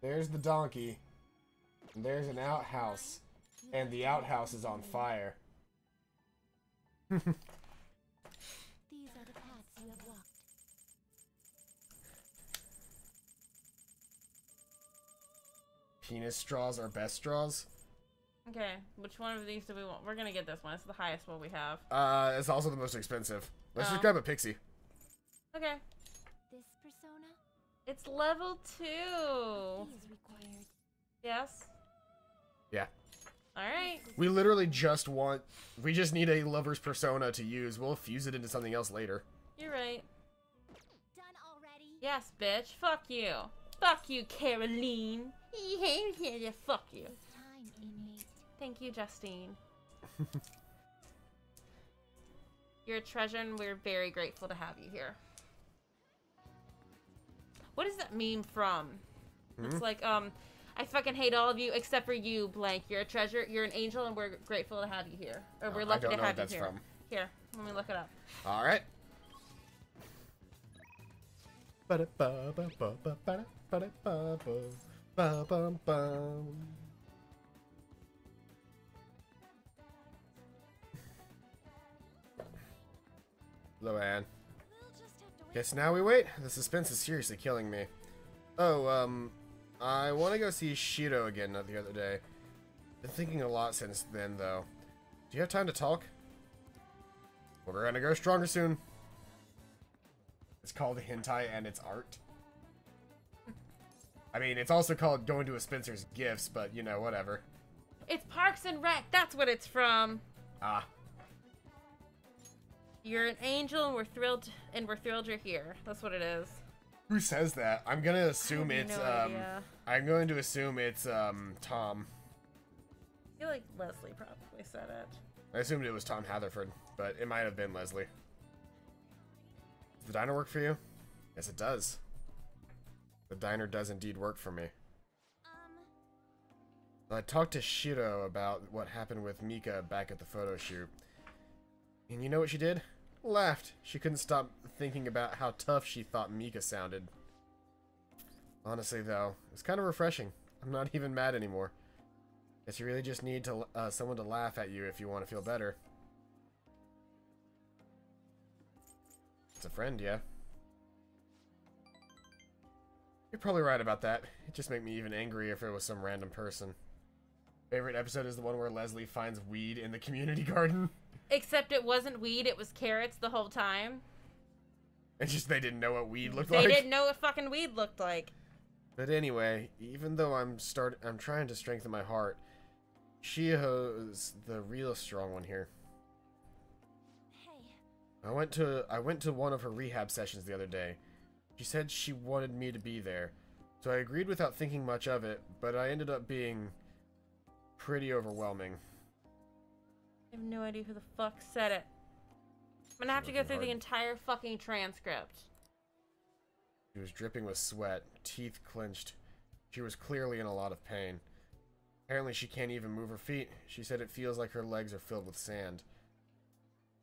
there's the donkey, and there's an outhouse, and the outhouse is on fire. These are the paths you have walked. Penis straws are best straws. Okay, which one of these do we want? We're gonna get this one. It's the highest one we have. It's also the most expensive. Let's just Oh. grab a pixie. Okay. This persona It's level 2. is required. Yes. Yeah. Alright. We literally just need a lover's persona to use. We'll fuse it into something else later. You're right. Done already? Yes, bitch. Fuck you. Fuck you, Caroline. Fuck you. Time in haste. Thank you, Justine. You're a treasure, and we're very grateful to have you here. What is that meme from? It's like, I fucking hate all of you except for you, blank. You're a treasure, you're an angel, and we're grateful to have you here. Or we're lucky to have you here. From. Here, let me look it up. Alright. Hello, Anne. We'll just have to wait. Guess now we wait. The suspense is seriously killing me. Oh, I want to go see Shiro again the other day. Been thinking a lot since then, though. Do you have time to talk? Well, we're gonna go stronger soon. It's called hentai and it's art. I mean, it's also called going to a Spencer's Gifts, but, you know, whatever. It's Parks and Rec. That's what it's from. Ah. You're an angel, and we're thrilled you're here. That's what it is. Who says that? I'm gonna assume I have it's, no idea. I'm going to assume it's, Tom. I feel like Leslie probably said it. I assumed it was Tom Hatherford, but it might have been Leslie. Does the diner work for you? Yes, it does. The diner does indeed work for me. I talked to Shiro about what happened with Mika back at the photo shoot. And you know what she did? Laughed. She couldn't stop thinking about how tough she thought Mika sounded. Honestly, though, it's kind of refreshing. I'm not even mad anymore. Guess you really just need to someone to laugh at you if you want to feel better. It's a friend, yeah. You're probably right about that. It'd just make me even angry if it was some random person. Favorite episode is the one where Leslie finds weed in the community garden. Except it wasn't weed, it was carrots the whole time. It's just they didn't know what weed looked They like. didn't know what fucking weed looked like. But anyway, even though I'm trying to strengthen my heart, Shiho's the real strong one here. Hey, I went to one of her rehab sessions the other day. She said she wanted me to be there, so I agreed without thinking much of it, but I ended up being pretty overwhelming. I have no idea who the fuck said it. I'm gonna have to go through the entire fucking transcript. She was dripping with sweat, teeth clenched. She was clearly in a lot of pain. Apparently she can't even move her feet. She said it feels like her legs are filled with sand.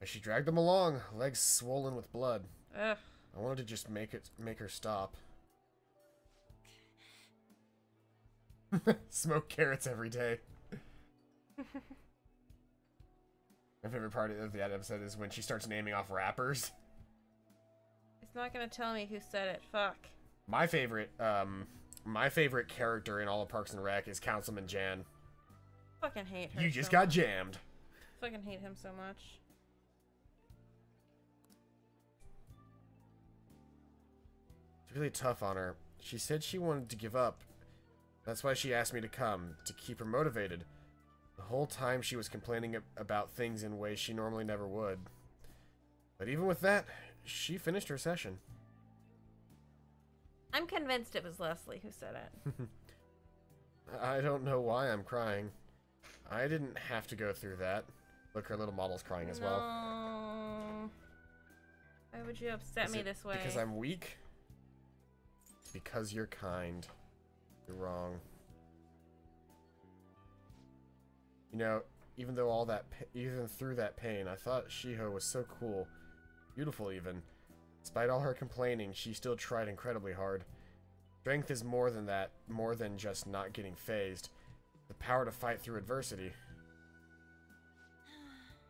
As she dragged them along, legs swollen with blood. Ugh. I wanted to just make her stop. Smoke carrots every day. My favorite part of that episode is when she starts naming off rappers. It's not gonna tell me who said it. Fuck. My favorite character in all of Parks and Rec is Councilman Jan. Fucking hate her. You just so got much. jammed. Fucking hate him so much. It's really tough on her. She said she wanted to give up. That's why she asked me to come, to keep her motivated. The whole time she was complaining about things in ways she normally never would. But even with that, she finished her session. I'm convinced it was Leslie who said it. I don't know why I'm crying. I didn't have to go through that. Look, her little model's crying as well. No. Why would you upset Is me it this way? because I'm weak? Because you're kind. You're wrong. You know, even though all that, even through that pain, I thought Shiho was so cool, beautiful even. Despite all her complaining, she still tried incredibly hard. Strength is more than that, more than just not getting phased. The power to fight through adversity.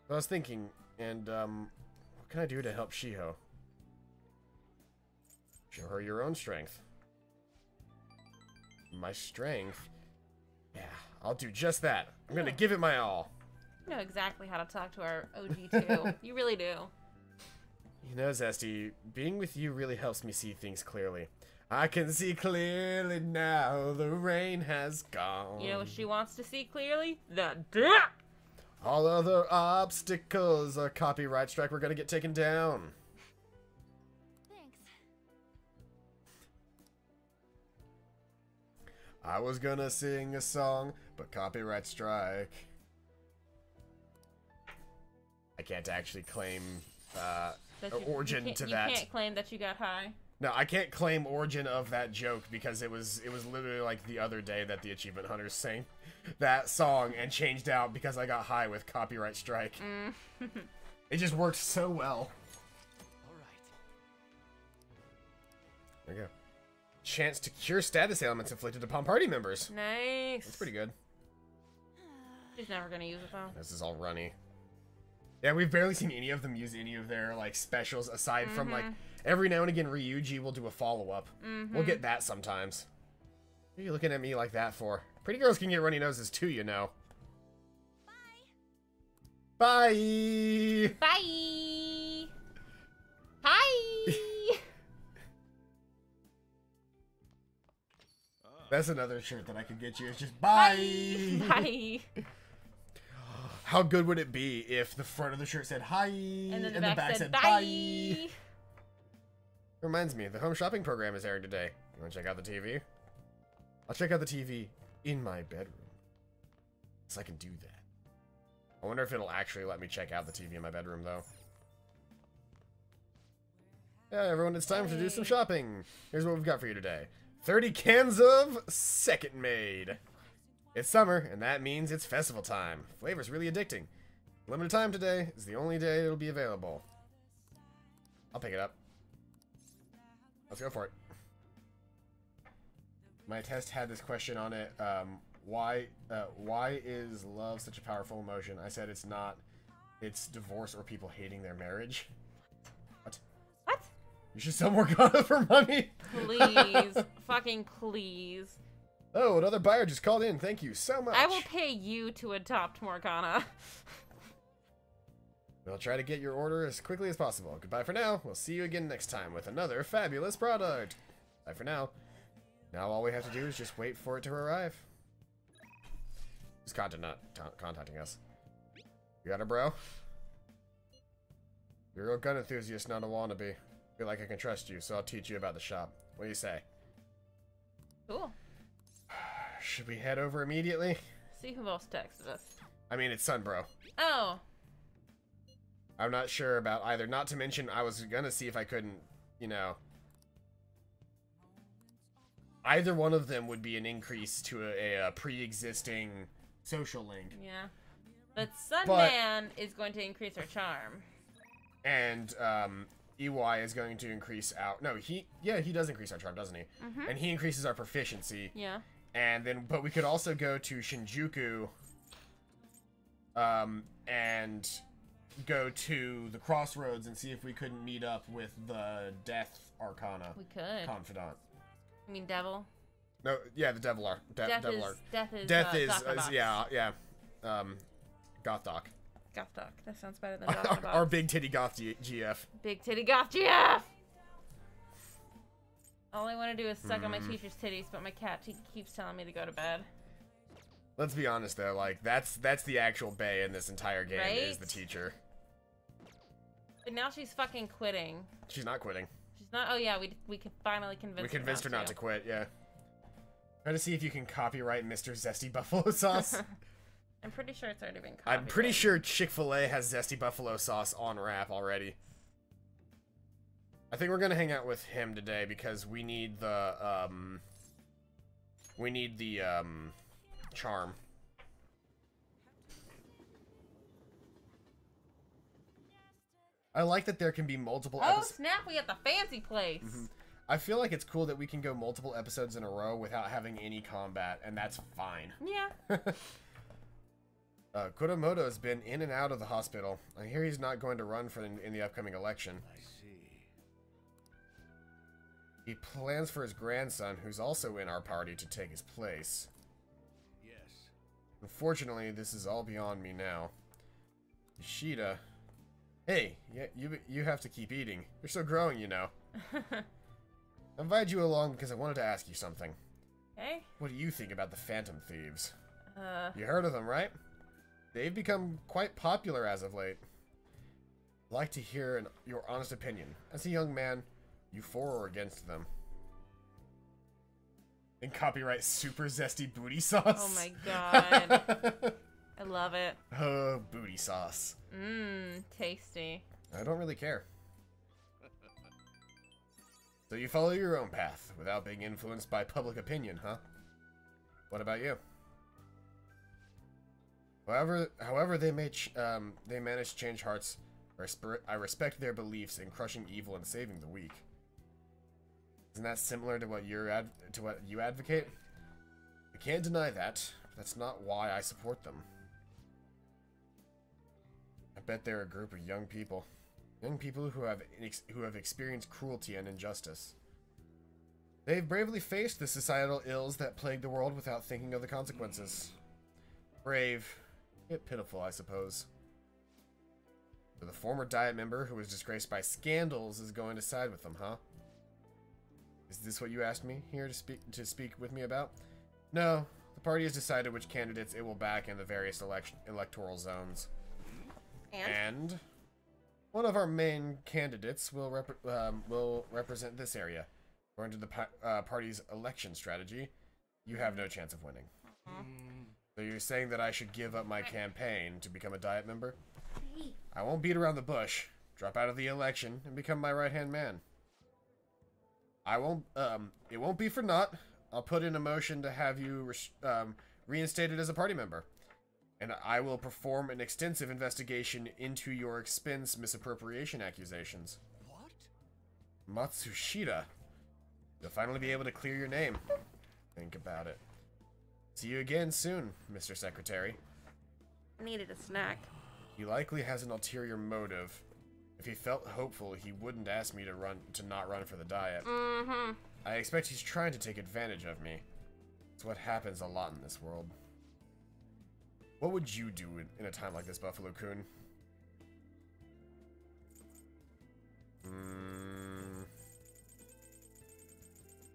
I was thinking, and what can I do to help Shiho? Show her your own strength. My strength? Yeah, I'll do just that. I'm gonna give it my all. You know exactly how to talk to our OG2. You really do. You know, Zesty, being with you really helps me see things clearly. I can see clearly now, the rain has gone. You know what she wants to see clearly? The dick! All other obstacles are copyright strike. We're gonna get taken down. thanks. I was gonna sing a song, but copyright strike. I can't actually claim origin to that. You can't claim that you got high. No, I can't claim origin of that joke because it was literally like the other day that the Achievement Hunters sang that song and changed out because I got high with copyright strike. It just worked so well. All right. There you go. Chance to cure status ailments inflicted upon party members. Nice. That's pretty good. She's never gonna use it though. This is all runny. Yeah, we've barely seen any of them use any of their like specials aside from like every now and again Ryuji will do a follow-up. We'll get that sometimes. What are you looking at me like that for? Pretty girls can get runny noses too, you know. Bye. Bye. Hi. That's another shirt that I could get you. It's just bye. Bye. How good would it be if the front of the shirt said hi And then the back said bye? Reminds me, the home shopping program is airing today. You want to check out the TV? I'll check out the TV in my bedroom. So I can do that. I wonder if it'll actually let me check out the TV in my bedroom, though. Yeah, everyone, it's time to do some shopping. Here's what we've got for you today. 30 cans of Second Made. It's summer, and that means it's festival time. Flavor's really addicting. Limited time today is the only day it'll be available. I'll pick it up. Let's go for it. My test had this question on it. Why is love such a powerful emotion? I said it's not. It's divorce or people hating their marriage. What? What? You should sell more Ghana for money. Please. Fucking please. Oh, another buyer just called in. Thank you so much. I will pay you to adopt Morgana. We'll try to get your order as quickly as possible. Goodbye for now. We'll see you again next time with another fabulous product. Bye for now. Now all we have to do is just wait for it to arrive. Who's contacting us? You got it, bro? You're a gun enthusiast, not a wannabe. Feel like I can trust you, so I'll teach you about the shop. What do you say? Cool. Should we head over immediately? See who else texted us. I mean, it's Sunbro. Oh. I'm not sure about either. Not to mention, I was gonna see if I couldn't, you know... Either one of them would be an increase to a pre-existing social link. Yeah. But Sunman is going to increase our charm. And, EY is going to increase our... No, he does increase our charm, doesn't he? And he increases our proficiency. Yeah. And then, but we could also go to Shinjuku, and go to the Crossroads and see if we couldn't meet up with the Death Arcana. We could. Confidant. I mean, Devil. No, yeah, the Devil Arc. Death is Gothdoc. Yeah. Gothdoc. Gothdoc. That sounds better than Gothdoc. Our big titty goth GF. Big titty goth GF! All I want to do is suck on my teacher's titties, but my cat keeps telling me to go to bed. Let's be honest though, like that's the actual bae in this entire game, right? Is the teacher. But now she's fucking quitting. She's not quitting. She's not. Oh yeah, we can finally convince her. We convinced her not to quit. Yeah. Try to see if you can copyright Mr. Zesty Buffalo Sauce. I'm pretty sure it's already been copyrighted. I'm pretty sure Chick-fil-A has Zesty Buffalo Sauce on wrap already. I think we're gonna hang out with him today because we need the charm. I like that there can be multiple Oh snap, we got the fancy place. I feel like it's cool that we can go multiple episodes in a row without having any combat, and that's fine. Yeah. Kuromoto has been in and out of the hospital. I hear he's not going to run in the upcoming election. I see. He plans for his grandson, who's also in our party, to take his place. Yes. Unfortunately, this is all beyond me now. Ishida. Hey, you have to keep eating. You're still growing, you know. I invited you along because I wanted to ask you something. Okay. What do you think about the Phantom Thieves? You heard of them, right? They've become quite popular as of late. I'd like to hear your honest opinion. As a young man, you for or against them? And copyright super zesty booty sauce. Oh my god. I love it. Oh, booty sauce. Mmm, tasty. I don't really care. So you follow your own path without being influenced by public opinion, huh? What about you? However they manage to change hearts. I respect their beliefs in crushing evil and saving the weak. Isn't that similar to what you advocate? I can't deny that. That's not why I support them. I bet they're a group of young people who have experienced cruelty and injustice. They've bravely faced the societal ills that plague the world without thinking of the consequences. Brave, yet pitiful, I suppose. So the former Diet member who was disgraced by scandals is going to side with them, huh? Is this what you asked me here to speak with me about? No, the party has decided which candidates it will back in the various electoral zones. And one of our main candidates will represent this area. According to the party's election strategy, you have no chance of winning. So you're saying that I should give up my campaign to become a Diet member? I won't beat around the bush. Drop out of the election and become my right-hand man. I won't, it won't be for naught. I'll put in a motion to have you reinstated as a party member. And I will perform an extensive investigation into your expense misappropriation accusations. What? Matsushita. You'll finally be able to clear your name. Think about it. See you again soon, Mr. Secretary. I needed a snack. He likely has an ulterior motive. If he felt hopeful, he wouldn't ask me to not run for the Diet. Mm-hmm. I expect he's trying to take advantage of me. It's what happens a lot in this world. What would you do in a time like this, Buffalo-kun?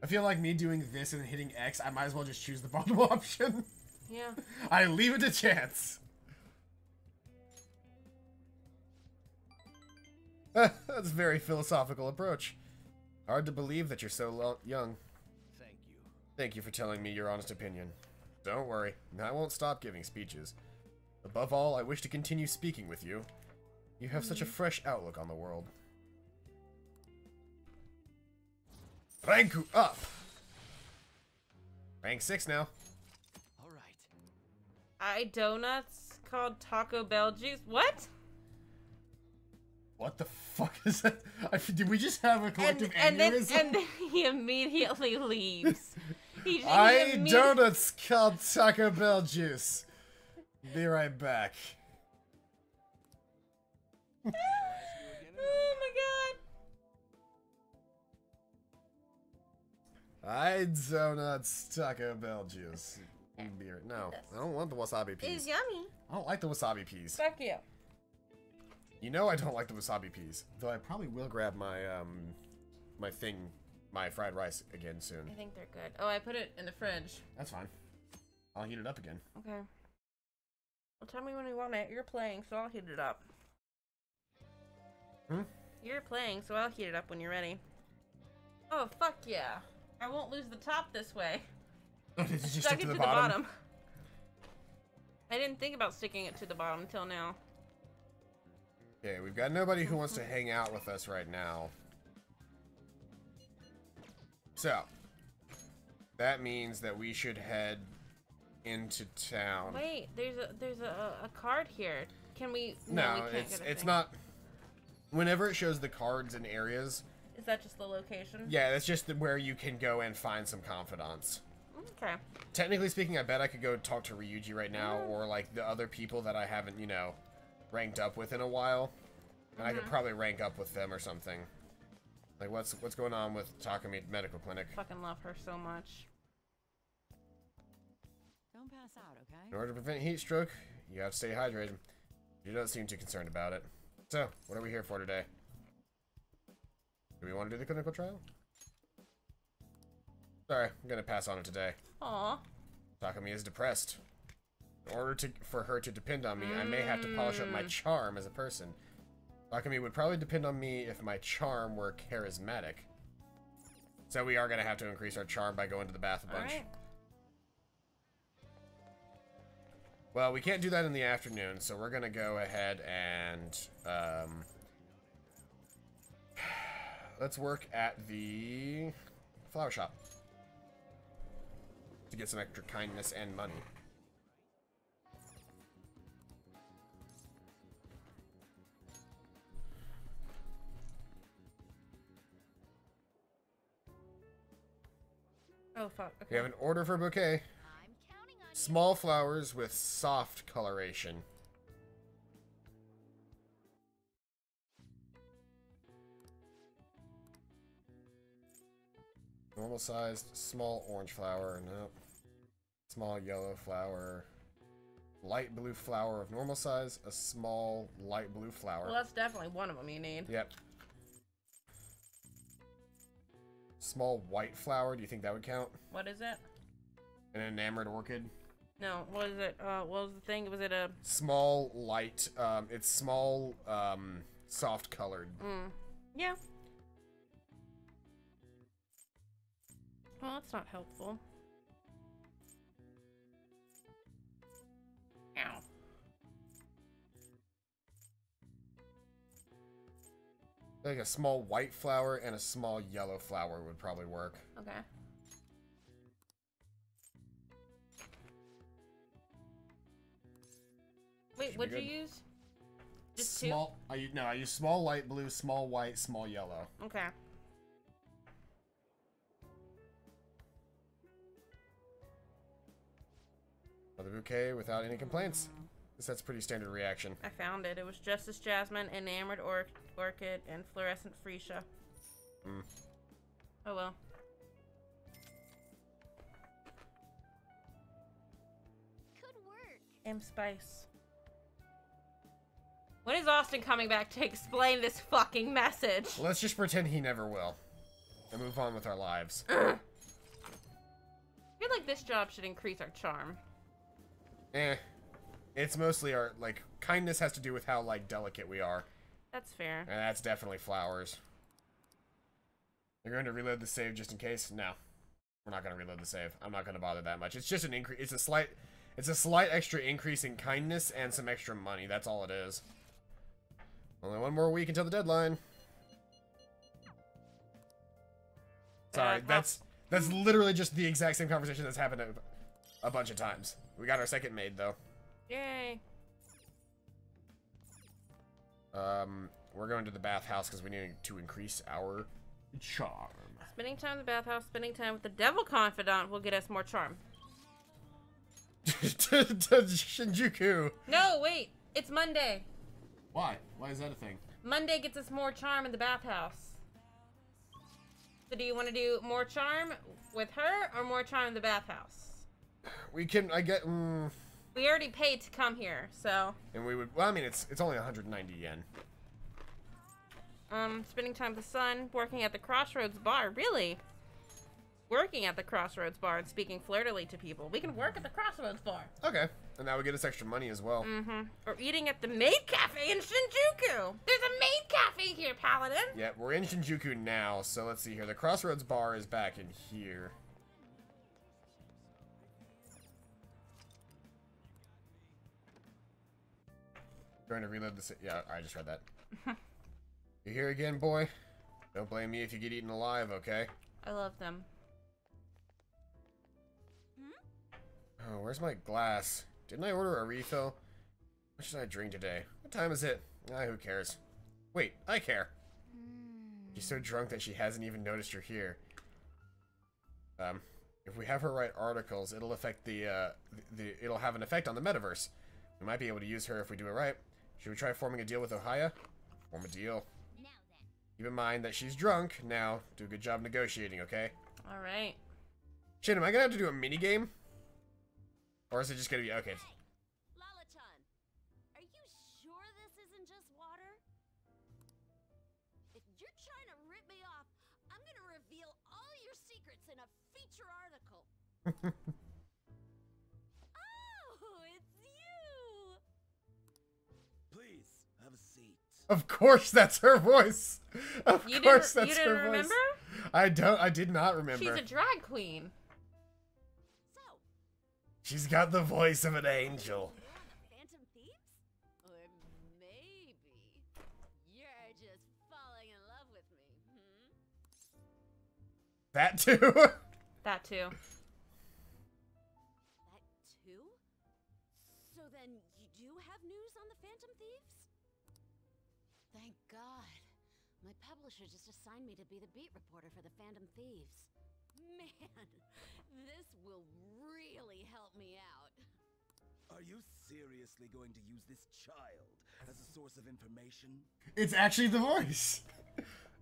I feel like me doing this and hitting X, I might as well just choose the bottom option. Yeah. I leave it to chance. That's a very philosophical approach. Hard to believe that you're so young. Thank you. Thank you for telling me your honest opinion. Don't worry, I won't stop giving speeches. Above all, I wish to continue speaking with you. You have such a fresh outlook on the world. Rank up! Rank 6 now. All right. I donuts called Taco Bell juice. What? What the fuck is that? Did we just have a collective and then aneurysm? he immediately leaves. Donuts called Taco Bell juice. Be right back. Oh my god. Donuts Taco Bell juice. Beer. No, I don't want the wasabi peas. It's yummy. I don't like the wasabi peas. Fuck you. You know I don't like the wasabi peas. Though I probably will grab my my fried rice again soon. I think they're good. Oh, I put it in the fridge. That's fine. I'll heat it up again. Okay. Well, tell me when you want it. You're playing, so I'll heat it up. You're playing, so I'll heat it up when you're ready. Oh, fuck yeah. I won't lose the top this way. Oh, did you just Stuck stick it to the the bottom? I didn't think about sticking it to the bottom until now. Okay, we've got nobody who wants to hang out with us right now. So, that means that we should head into town. Wait, there's a card here. Can we? No, we can't get a it's thing. not. Whenever it shows the cards and areas, Is that just the location? yeah, that's just where you can go and find some confidants. Okay. Technically speaking, I bet I could go talk to Ryuji right now, or like the other people that I haven't, you know, ranked up with in a while. And I could probably rank up with them or something. Like, what's going on with Takumi Medical Clinic? Fucking love her so much. Don't pass out, okay? In order to prevent heat stroke, you have to stay hydrated. You don't seem too concerned about it. So, what are we here for today? Do we want to do the clinical trial? Sorry, I'm gonna pass on it today. Aw. Takumi is depressed. In order for her to depend on me, I may have to polish up my charm as a person. Takumi would probably depend on me if my charm were charismatic. So we are going to have to increase our charm by going to the bath a bunch. Alright. Well, we can't do that in the afternoon, so we're going to go ahead and... let's work at the flower shop. To get some extra kindness and money. Oh, fuck. Okay. We have an order for a bouquet. I'm counting on Small flowers with soft coloration. Normal sized, small orange flower. Nope. Small yellow flower. Light blue flower of normal size. A small light blue flower. Well, that's definitely one of them you need. Yep. Small white flower. Do you think that would count? What is it? An enamored orchid. No, what is it? What was the thing? Was it a... Small light. It's small, soft colored. Yeah. Well, that's not helpful. Ow. Like a small white flower and a small yellow flower would probably work. Okay. Wait, Should be what'd you good. use? Just Small. I use small light blue, small white, small yellow. two? Okay. Another bouquet without any complaints. That's pretty standard reaction. I found it. It was Justice Jasmine, Enamored Orchid, and Fluorescent Freesia. Oh well. good work. M Spice. When is Austin coming back to explain this fucking message? Let's just pretend he never will. And move on with our lives. I feel like this job should increase our charm. It's mostly our, like, kindness has to do with how, like, delicate we are. That's fair. And that's definitely flowers. You're going to reload the save just in case? No. We're not going to reload the save. I'm not going to bother that much. It's just an increase. It's a slight extra increase in kindness and some extra money. That's all it is. Only one more week until the deadline. Sorry, that's literally just the exact same conversation that's happened a bunch of times. We got our second maid, though. Yay. We're going to the bathhouse because we need to increase our charm. Spending time in the bathhouse, spending time with the devil confidant will get us more charm. Shinjuku. No, wait. It's Monday. Why? Why is that a thing? Monday gets us more charm in the bathhouse. So do you want to do more charm with her or more charm in the bathhouse? We can, I get, We already paid to come here, so... and we would, well, I mean, it's only 190 yen. Spending time with the sun, working at the Crossroads bar. Really? Working at the Crossroads bar and speaking flirtily to people. We can work at the Crossroads bar. Okay. And that would get us extra money as well. Or eating at the Maid Cafe in Shinjuku. There's a Maid Cafe here, Paladin. Yeah, we're in Shinjuku now, so let's see here. The Crossroads bar is back in here. Going to reload this. Yeah, I just read that. You here again, boy? Don't blame me if you get eaten alive, okay? I love them. Oh, where's my glass? Didn't I order a refill? What should I drink today? What time is it? Ah, who cares? Wait, I care. She's so drunk that she hasn't even noticed you're here. If we have her write articles, it'll affect it'll have an effect on the metaverse. We might be able to use her if we do it right. Should we try forming a deal with Ohaya? Form a deal. Now then. Keep in mind that she's drunk. Now, do a good job negotiating, okay? Alright. Shit, am I gonna have to do a mini game? Or is it just gonna be okay? Lala-chan, are you sure this isn't just water? If you're trying to rip me off, I'm gonna reveal all your secrets in a feature article. Oh, it's you! Please, have a seat. Of course, that's her voice. Of You course, didn't that's her voice. remember? I did not remember. She's a drag queen. So, She's got the voice of an angel. you're on the Phantom Thieves? Or maybe you're just falling in love with me, That too. That too. That too? So then you do have news on the Phantom Thieves? Thank God. My publisher just assigned me to be the beat reporter for the Phantom Thieves. Man, this will really help me out. Are you seriously going to use this child as a source of information? It's actually the voice.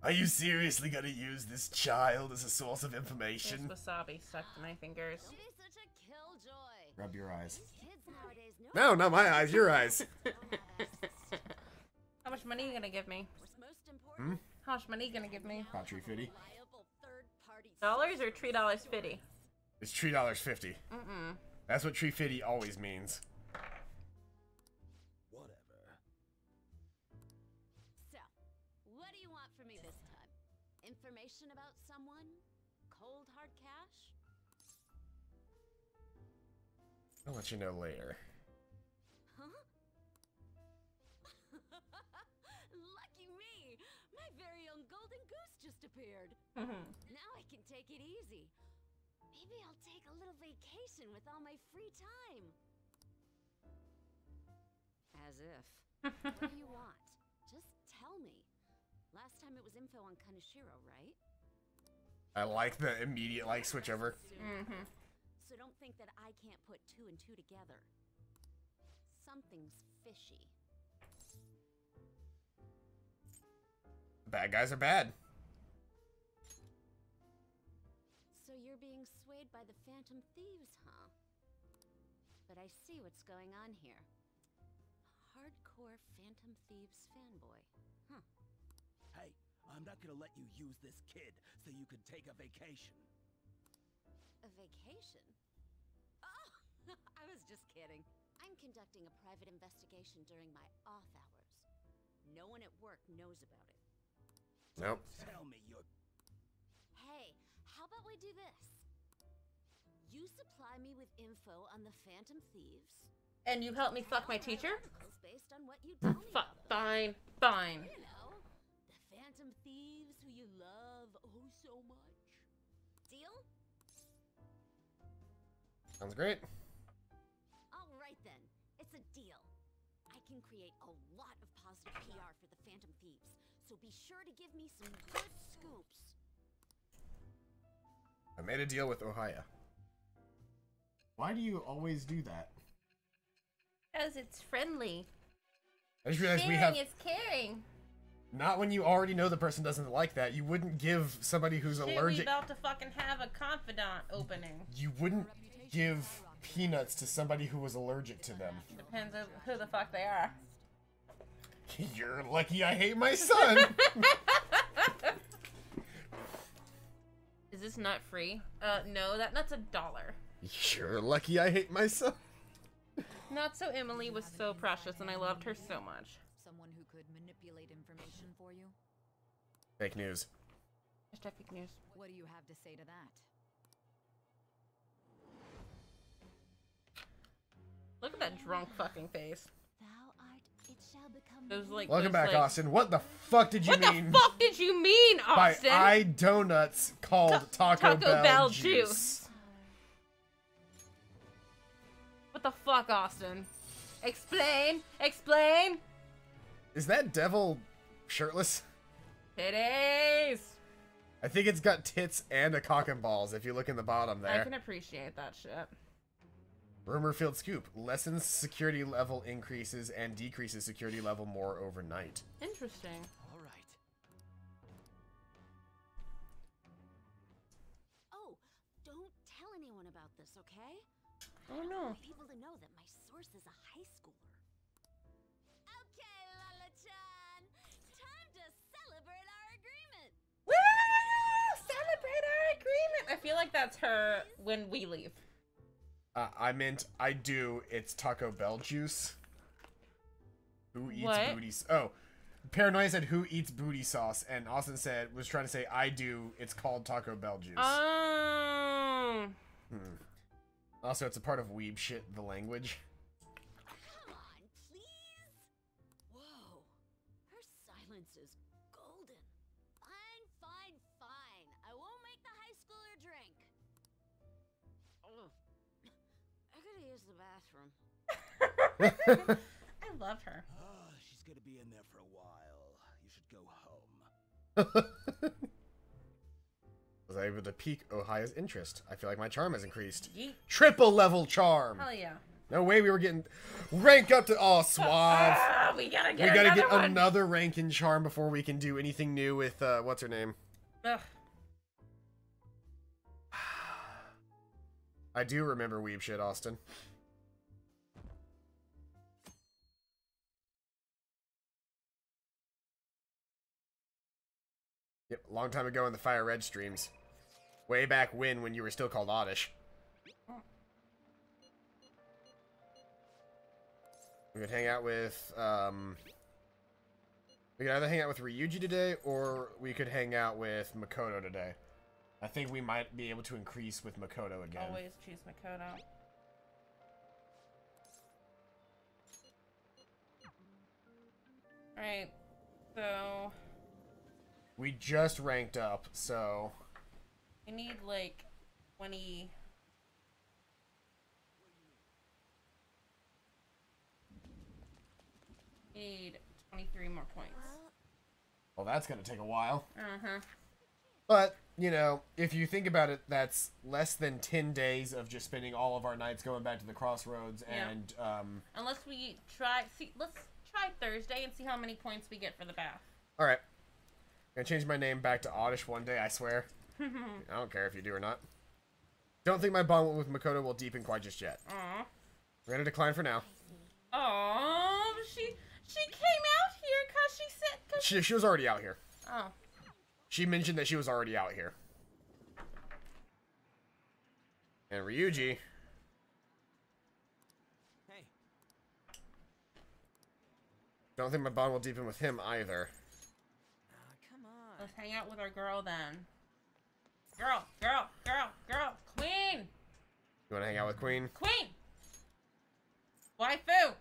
Are you seriously gonna use this child as a source of There's information? wasabi stuck to my fingers. Don't be such a killjoy. Rub your eyes. These kids nowadays know No, not my eyes, your eyes. How much money are you gonna give me? what's most important. How much money are you gonna give me? About $3.50. Reliable third-party Dollars or $3.50? It's $3.50. Mm-mm. That's what $3.50 always means. Whatever. So, what do you want from me this time? Information about someone? Cold hard cash? I'll let you know later. Huh? Lucky me! My very own golden goose just appeared. Now I can take it easy. Maybe I'll take a little vacation with all my free time. As if. What do you want? Just tell me. Last time it was info on Kaneshiro, right? I like the immediate switch over. So don't think that I can't put two and two together. Something's fishy. Bad guys are bad. So you're being swayed by the Phantom Thieves, huh? But I see what's going on here. Hardcore Phantom Thieves fanboy. Huh. Hey, I'm not gonna let you use this kid so you could take a vacation. A vacation? Oh, I was just kidding. I'm conducting a private investigation during my off hours. No one at work knows about it. Nope. Tell me you're... Hey, how about we do this? You supply me with info on the Phantom Thieves. And you help me fuck my teacher? Articles based on what you tell me about them. Fine, fine. You know, the Phantom Thieves who you love oh so much. Deal? Sounds great. All right then, it's a deal. I can create a lot of positive PR for the Phantom Thieves, so be sure to give me some good scoops. I made a deal with Ohio. Why do you always do that? Because it's friendly. I just realized we Sharing have... is caring. Not when you already know the person doesn't like that. You wouldn't give somebody who's Shit, we allergic... about to fucking have a confidant opening. You wouldn't give peanuts to somebody who was allergic to them. Depends on who the fuck they are. You're lucky I hate my son! Is this nut free? No, that nut's $1. You're lucky I hate my son. Not so Emily was so precious and I loved her so much. Someone who could manipulate information for you? Fake news. Hashtag fake news. What do you have to say to that? Look at that drunk fucking face. Thou art, it shall become Those like Welcome those, back, like, Austin. What the fuck did you What mean the fuck did you mean, by Austin? I donuts called Taco Bell juice? What the fuck, Austin? Explain! Explain! Is that devil shirtless? Titties! I think it's got tits and a cock and balls if you look in the bottom I there. can appreciate that shit. Rumor field scoop. Lessens security level increases and decreases security level more overnight. Interesting. All right. Oh, don't tell anyone about this, okay? Oh I no. want people to know that my source is a high schooler. Okay, Lala-chan. Time to celebrate our agreement. Woo! Celebrate our agreement! I feel like that's her when we leave. I meant I do. It's Taco Bell juice. Who eats What? booties? Oh, Paranoia said, who eats booty sauce? And Austin was trying to say, I do. It's called Taco Bell juice. Oh. Also, it's a part of weeb shit, the language. Come on, please. Whoa. Her silence is golden. Fine, fine, fine. I won't make the high schooler drink. Oh. I gotta use the bathroom. I love her. Ah, she's gonna be in there for a while. You should go home. Was I able to pique Ohio's interest? I feel like my charm has increased. Yeet. Triple level charm. Hell yeah. No way we were getting rank up to suave. Ah, we gotta get another rank in charm before we can do anything new with what's her name? Ugh. I do remember weeb shit, Austin. Yep, a long time ago in the Fire Red streams. Way back when you were still called Oddish. We could hang out with, we could either hang out with Ryuji today, or we could hang out with Makoto today. I think we might be able to increase with Makoto again. Always choose Makoto. Alright, so... We just ranked up, so... I need, like, 20... I need 23 more points. Well, that's gonna take a while. Uh-huh. But, you know, if you think about it, that's less than 10 days of just spending all of our nights going back to the crossroads and, Unless we try... See, let's try Thursday and see how many points we get for the bath. Alright. I'm gonna change my name back to Oddish one day, I swear. I don't care if you do or not. Don't think my bond with Makoto will deepen quite just yet. Aw. We're gonna decline for now. Oh, she came out here because she said... She was already out here. Oh. She mentioned that she was already out here. And Ryuji... Hey. Don't think my bond will deepen with him either. Come on. Let's hang out with our girl then. Girl. Queen. You wanna hang out with Queen? Queen. Waifu.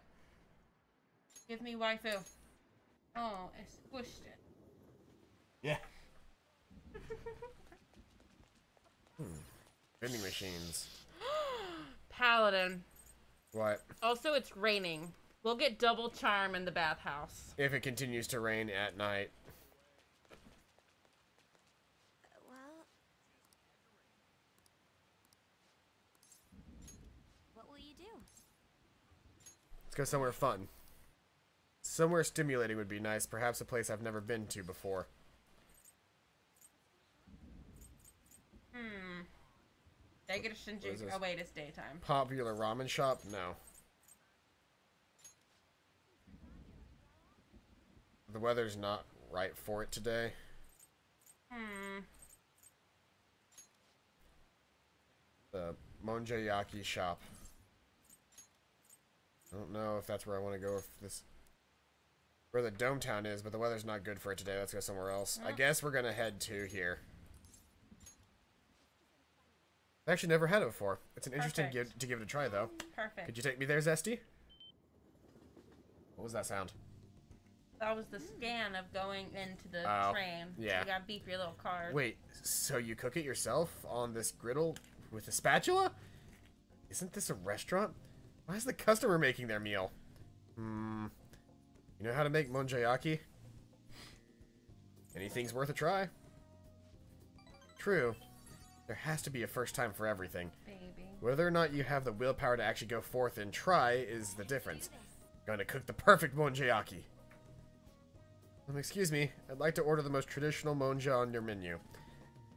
Give me waifu. Oh, I squished it. Yeah. Vending machines. Paladin. What? Also, it's raining. We'll get double charm in the bathhouse. If it continues to rain at night. Well... What will you do? Let's go somewhere fun. Somewhere stimulating would be nice. Perhaps a place I've never been to before. Did I get a Shinjuku? Oh wait, it's daytime. Popular ramen shop? No. The weather's not right for it today. The Monjayaki shop. I don't know if that's where I want to go. If this... Where the Dome Town is, but the weather's not good for it today. Let's go somewhere else. I guess we're gonna head to here. I've actually never had it before. It's an interesting to give it a try, though. Perfect. Could you take me there, Zesty? What was that sound? That was the scan of going into the train. Yeah. You gotta beep your little card. Wait, so you cook it yourself on this griddle with a spatula? Isn't this a restaurant? Why is the customer making their meal? You know how to make monjayaki? Anything's worth a try. True. There has to be a first time for everything. Baby. Whether or not you have the willpower to actually go forth and try is the difference. Going to cook the perfect monjayaki. Excuse me, I'd like to order the most traditional monja on your menu.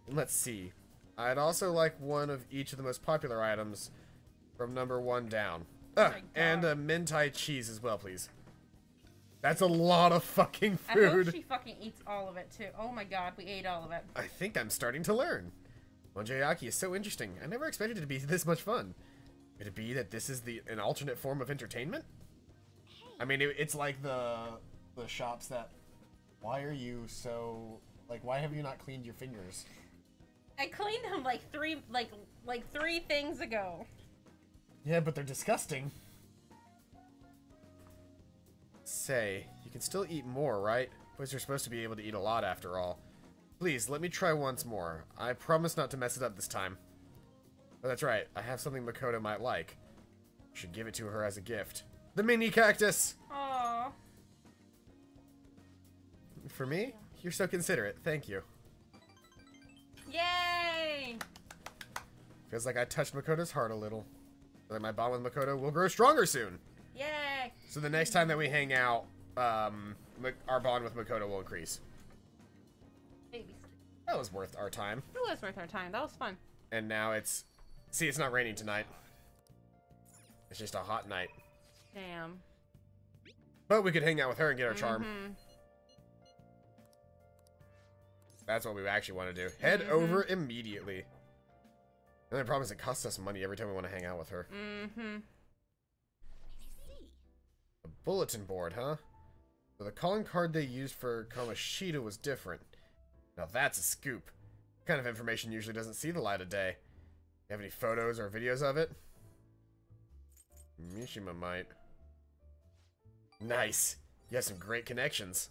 And let's see. I'd also like one of each of the most popular items from number 1 down. And a mentai cheese as well, please. That's a lot of fucking food. I hope she fucking eats all of it, too. Oh my god, we ate all of it. I think I'm starting to learn. Monjayaki is so interesting. I never expected it to be this much fun. Could it be that this is an alternate form of entertainment? I mean, it's like the shops that Why are you so... Like, why have you not cleaned your fingers? I cleaned them like three things ago. Yeah, but they're disgusting. Say, you can still eat more, right? Boys are supposed to be able to eat a lot after all. Please, let me try once more. I promise not to mess it up this time. Oh, that's right. I have something Makoto might like. Should give it to her as a gift. The mini cactus! Aww. For me? You're so considerate. Thank you. Yay! Feels like I touched Makoto's heart a little. Feel like my bond with Makoto will grow stronger soon. Yay! So the next time that we hang out, our bond with Makoto will increase. Baby. That was worth our time. It was worth our time. That was fun. And now it's... See, it's not raining tonight. It's just a hot night. Damn. But we could hang out with her and get our charm. That's what we actually want to do. Head over immediately. The only problem is it costs us money every time we want to hang out with her. A bulletin board, huh? So the calling card they used for Kamoshida was different. Now that's a scoop. That kind of information usually doesn't see the light of day. You have any photos or videos of it? Mishima might. Nice. You have some great connections.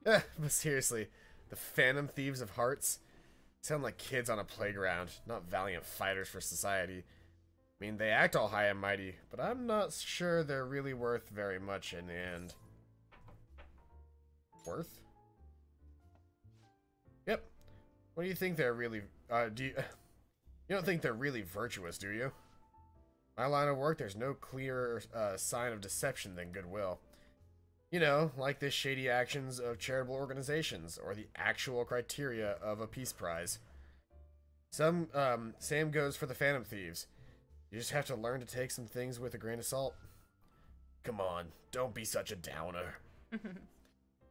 But seriously, the Phantom Thieves of Hearts sound like kids on a playground, not valiant fighters for society. I mean, they act all high and mighty, but I'm not sure they're really worth very much in the end. Worth? Yep. What do you think they're really... you don't think they're really virtuous, do you? My line of work, there's no clearer sign of deception than goodwill. You know, like the shady actions of charitable organizations, or the actual criteria of a peace prize. Same goes for the Phantom Thieves. You just have to learn to take some things with a grain of salt. Come on, don't be such a downer.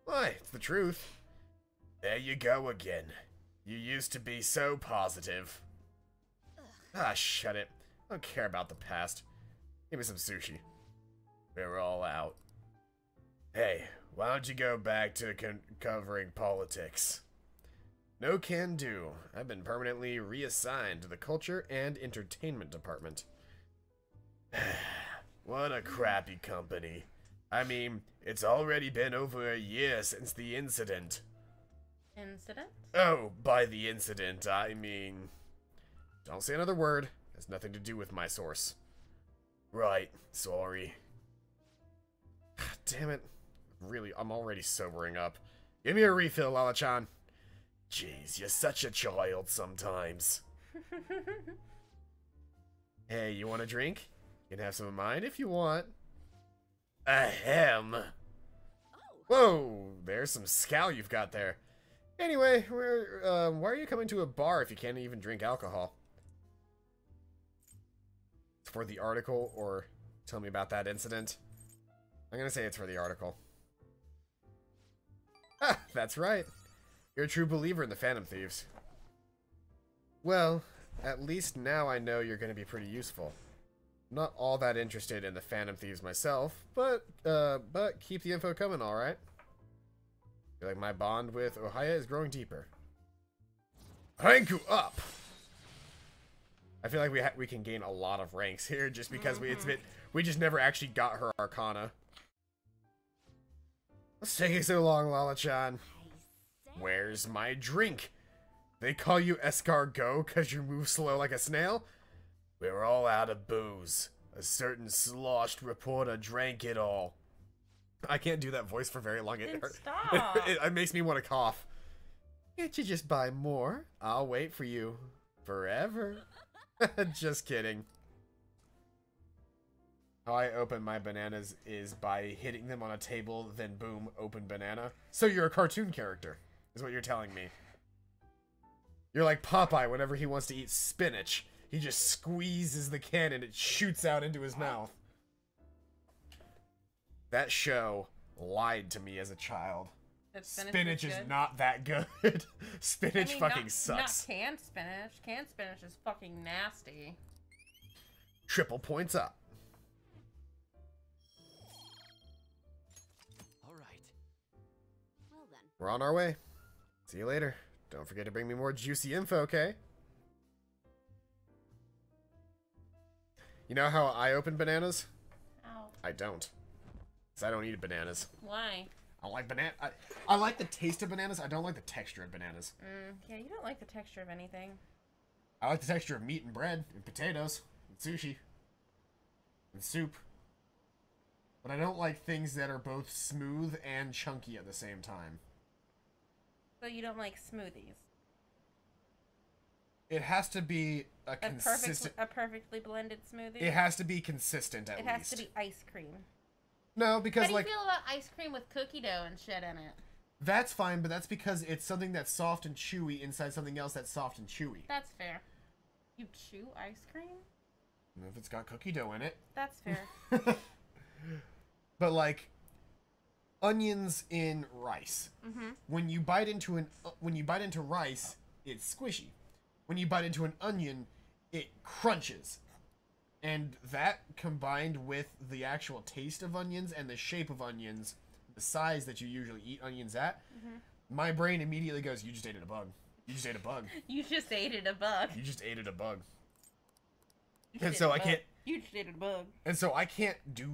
Why, it's the truth. There you go again. You used to be so positive. Ah, shut it. I don't care about the past. Give me some sushi. We're all out. Hey, why don't you go back to covering politics? No can do. I've been permanently reassigned to the Culture and Entertainment Department. What a crappy company. I mean, it's already been over a year since the incident. Incident? Oh, by the incident, I mean... Don't say another word. Has nothing to do with my source. Right, sorry. Damn it. Really, I'm already sobering up. Give me a refill, Lala-chan. Jeez, you're such a child sometimes. Hey, you want a drink? You can have some of mine if you want. Ahem. Whoa, there's some scowl you've got there. Anyway, why are you coming to a bar if you can't even drink alcohol? It's for the article, or tell me about that incident? I'm gonna say it's for the article. Ah, that's right. You're a true believer in the Phantom Thieves. Well, at least now I know you're gonna be pretty useful. I'm not all that interested in the Phantom Thieves myself, but keep the info coming, alright? I feel like my bond with Ohaya is growing deeper. Rank up! I feel like we can gain a lot of ranks here just because we just never actually got her Arcana. What's taking so long, Lala-chan? Where's my drink? They call you escargot because you move slow like a snail? We're all out of booze. A certain sloshed reporter drank it all. I can't do that voice for very long. Stop. It makes me want to cough. Can't you just buy more? I'll wait for you. Forever. Just kidding. How I open my bananas is by hitting them on a table, then boom, open banana. So you're a cartoon character, is what you're telling me. You're like Popeye whenever he wants to eat spinach. He just squeezes the can and it shoots out into his mouth. That show lied to me as a child. Spinach is not that good. Spinach fucking sucks. Not canned spinach. Canned spinach is fucking nasty. Triple points up. We're on our way. See you later. Don't forget to bring me more juicy info, okay? You know how I open bananas? Ow. I don't. Because I don't eat bananas. Why? I like I like the taste of bananas. I don't like the texture of bananas. Yeah, you don't like the texture of anything. I like the texture of meat and bread and potatoes and sushi and soup. But I don't like things that are both smooth and chunky at the same time. So you don't like smoothies? It has to be a consistent... A perfectly blended smoothie? It has to be consistent at least. It has to be ice cream. No, because How do you like... feel about ice cream with cookie dough and shit in it? That's fine, but that's because it's something that's soft and chewy inside something else that's soft and chewy. That's fair. You chew ice cream? If it's got cookie dough in it. That's fair. But like onions in rice. Mm-hmm. When you bite into rice, it's squishy. When you bite into an onion, it crunches. And that combined with the actual taste of onions and the shape of onions, the size that you usually eat onions at, my brain immediately goes, "You just ate a bug. You just ate a bug. You just ate a bug. You just ate a bug." You And just so ate a I bug. can't. You just ate a bug. And so I can't do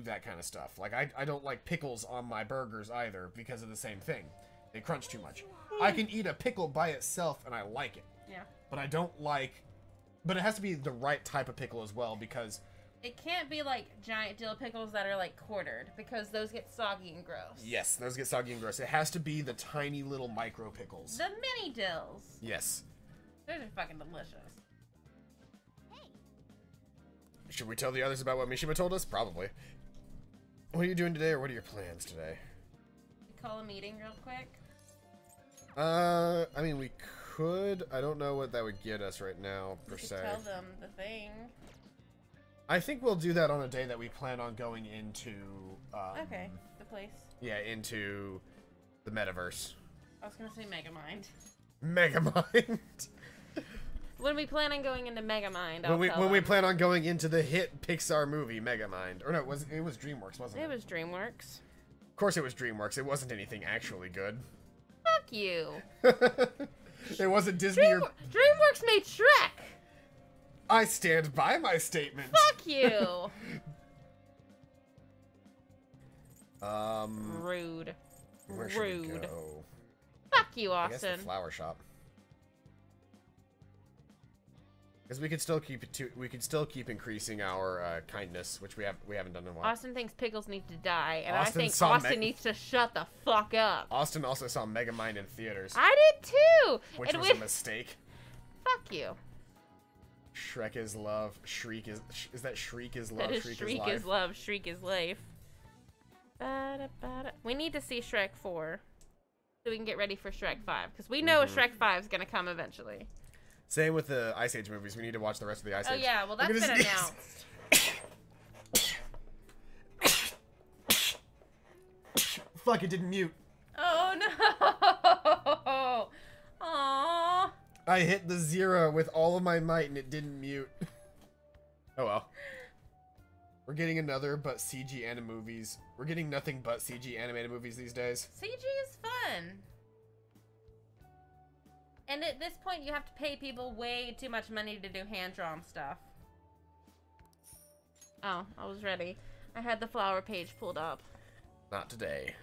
that kind of stuff. Like I don't like pickles on my burgers either because of the same thing. They crunch too much. I can eat a pickle by itself and I like it. Yeah. But I don't like. But it has to be the right type of pickle as well because It can't be like giant dill pickles that are like quartered because those get soggy and gross. yes, those get soggy and gross. It has to be the tiny little micro pickles. The mini dills. Yes. Those are fucking delicious. Should we tell the others about what Mishima told us? Probably. What are you doing today, or what are your plans today? We call a meeting real quick. I mean, we could. I don't know what that would get us right now, per We should se. tell them the thing. I think we'll do that on a day that we plan on going into, Okay, the place. yeah, into the metaverse. I was gonna say Megamind. Megamind. When we plan on going into Megamind, when we tell we them. plan on going into the hit Pixar movie Megamind, or no, it was DreamWorks, wasn't it? It was DreamWorks. Of course, it was DreamWorks. It wasn't anything actually good. Fuck you. It wasn't Disney or. DreamWorks made Shrek. I stand by my statement. Fuck you. Rude. Where should we Rude. go? Fuck you, I guess the Austin. flower shop. Because we could still keep increasing our kindness, which we haven't done in a while. Austin thinks Pickles need to die, and Austin I think saw Austin needs to shut the fuck up. Austin also saw Megamind in theaters, I did too. which and was a mistake. Fuck you. Shrek is love. Shriek is that Shriek is love. That is Shriek Shriek is life. is love. Shriek is life. We need to see Shrek 4 so we can get ready for Shrek 5 because we know Shrek 5 is gonna come eventually. Same with the Ice Age movies. We need to watch the rest of the Ice Oh Age. yeah, well that's Look been at this- announced. Fuck! It didn't mute. Oh no! Aww. I hit the 0 with all of my might and it didn't mute. Oh well. We're getting another but CG anime movies. We're getting nothing but CG animated movies these days. CG is fun. And at this point, you have to pay people way too much money to do hand-drawn stuff. Oh, I was ready. I had the flower page pulled up. Not today.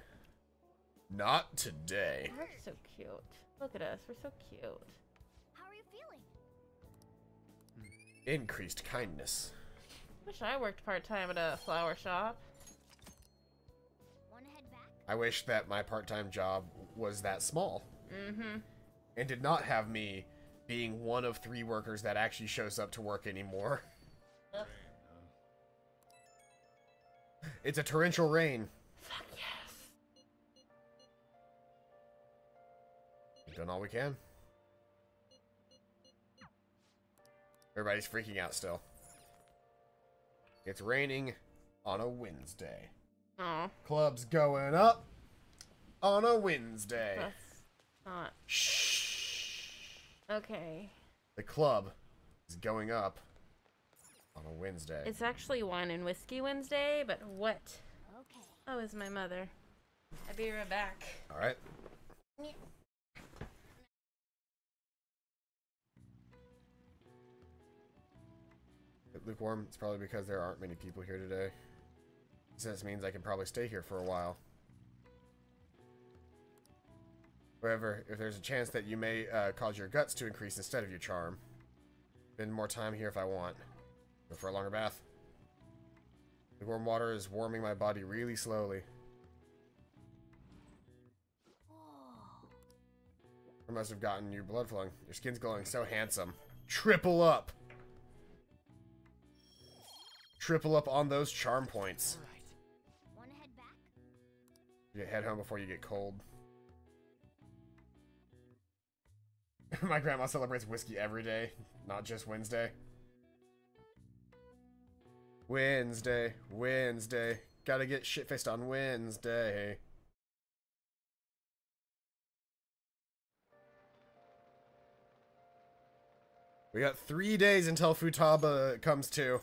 Not today. We're so cute. Look at us. We're so cute. How are you feeling? Increased kindness. Wish I worked part-time at a flower shop. Wanna head back? I wish that my part-time job was that small. Mm-hmm. And did not have me being one of 3 workers that actually shows up to work anymore. It's a torrential rain. Fuck yes. We've done all we can. Everybody's freaking out still. It's raining on a Wednesday. Oh, Club's going up on a Wednesday. that's not... Shh. Okay. The club is going up on a Wednesday. It's actually Wine and Whiskey Wednesday, but what? Okay. Oh, is my mother. I'll be right back. Alright. Lukewarm, it's probably because there aren't many people here today. This means I can probably stay here for a while. However, if there's a chance that you may cause your guts to increase instead of your charm. Spend more time here if I want. Go for a longer bath. The warm water is warming my body really slowly. I must have gotten new blood flowing. Your skin's glowing so handsome. Triple up! Triple up on those charm points. Wanna head back? You head home before you get cold. My grandma celebrates whiskey every day, not just Wednesday. Wednesday, Wednesday. Gotta get shit-faced on Wednesday. We got 3 days until Futaba comes to.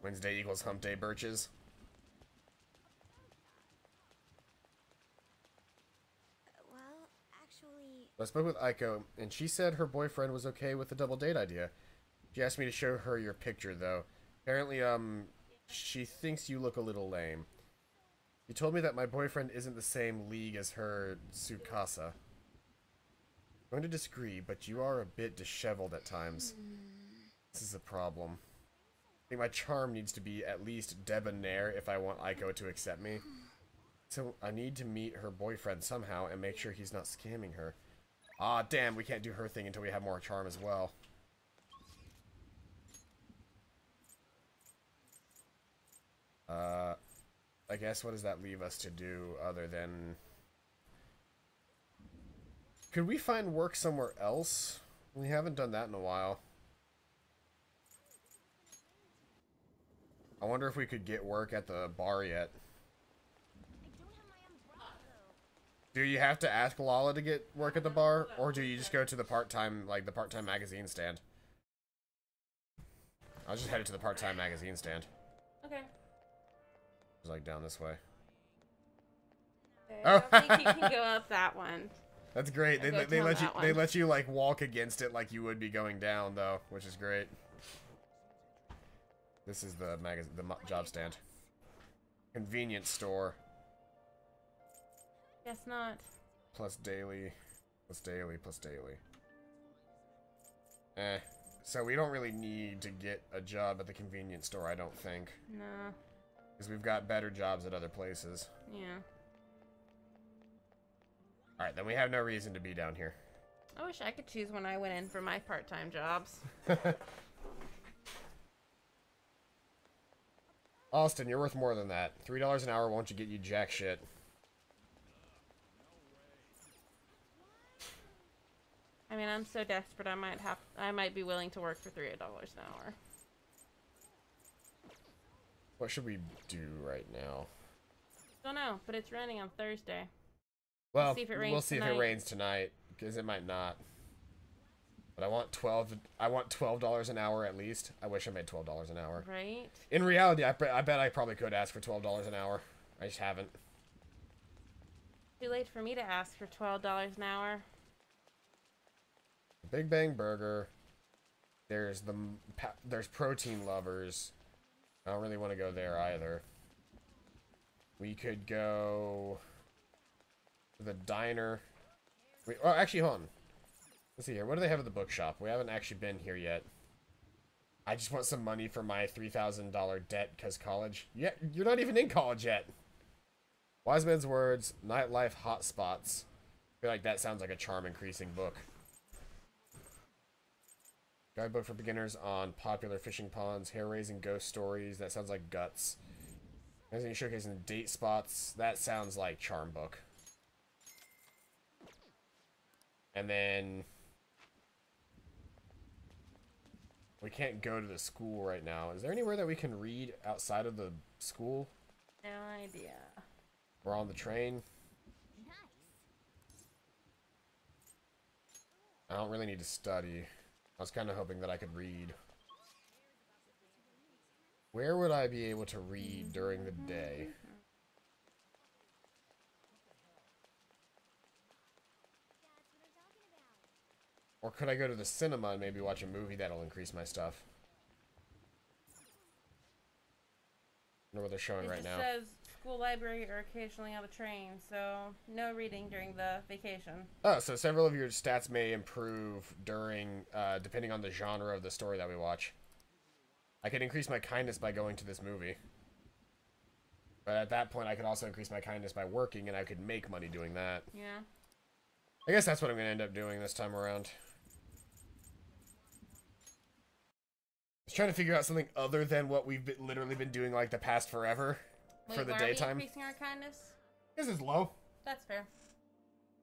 Wednesday equals hump day, birches. Well, actually... I spoke with Aiko, and she said her boyfriend was okay with the double date idea. She asked me to show her your picture, though. Apparently, she thinks you look a little lame. She told me that my boyfriend isn't the same league as her Tsukasa. I'm going to disagree, but you are a bit disheveled at times. This is a problem. I think my charm needs to be at least debonair if I want Aiko to accept me. So I need to meet her boyfriend somehow and make sure he's not scamming her. Ah, damn, we can't do her thing until we have more charm as well. I guess what does that leave us to do other than... Could we find work somewhere else? We haven't done that in a while. I wonder if we could get work at the bar yet. Do you have to ask Lala to get work at the bar? Or do you just go to the part-time, like the part-time magazine stand? I was just headed to the part-time magazine stand. Okay. It's like down this way. I don't think you can go up that one. That's great. They let you like walk against it like you would be going down though, which is great. This is the job stand. Convenience store. Guess not. Plus daily. Plus daily. Plus daily. So we don't really need to get a job at the convenience store, I don't think. No. Because we've got better jobs at other places. Yeah. Alright, then we have no reason to be down here. I wish I could choose when I went in for my part-time jobs. Austin, you're worth more than that. $3 an hour won't get you jack shit. I mean, I'm so desperate I might be willing to work for $3 an hour. What should we do right now? Don't know, but it's raining on Thursday. Well, We'll see if it rains we'll see if it tonight. rains tonight, because it might not. But I want $12 an hour at least. I wish I made $12 an hour. Right? In reality, I bet I probably could ask for $12 an hour. I just haven't. Too late for me to ask for $12 an hour. Big Bang Burger. There's Protein Lovers. I don't really want to go there either. We could go to the diner. Oh, actually, hold on. Let's see here. What do they have at the bookshop? We haven't actually been here yet. I just want some money for my $3,000 debt because college. Yeah, you're not even in college yet. Wise Men's Words, Nightlife Hotspots. I feel like that sounds like a charm increasing book. Guidebook for beginners on popular fishing ponds, hair-raising ghost stories. That sounds like Guts. Magazine showcasing date spots. That sounds like charm book. And then we can't go to the school right now. Is there anywhere that we can read outside of the school? No idea. We're on the train. I don't really need to study. I was kind of hoping that I could read. Where would I be able to read during the day? Or could I go to the cinema and maybe watch a movie that'll increase my stuff? I don't know what they're showing right now. It says school library or occasionally on the train, so no reading during the vacation. Oh, so several of your stats may improve during, depending on the genre of the story that we watch. I could increase my kindness by going to this movie. But at that point, I could also increase my kindness by working, and I could make money doing that. Yeah. I guess that's what I'm going to end up doing this time around. I was trying to figure out something other than what we've literally been doing like the past forever. Wait, for the why daytime. Are we increasing our kindness? This is low. That's fair.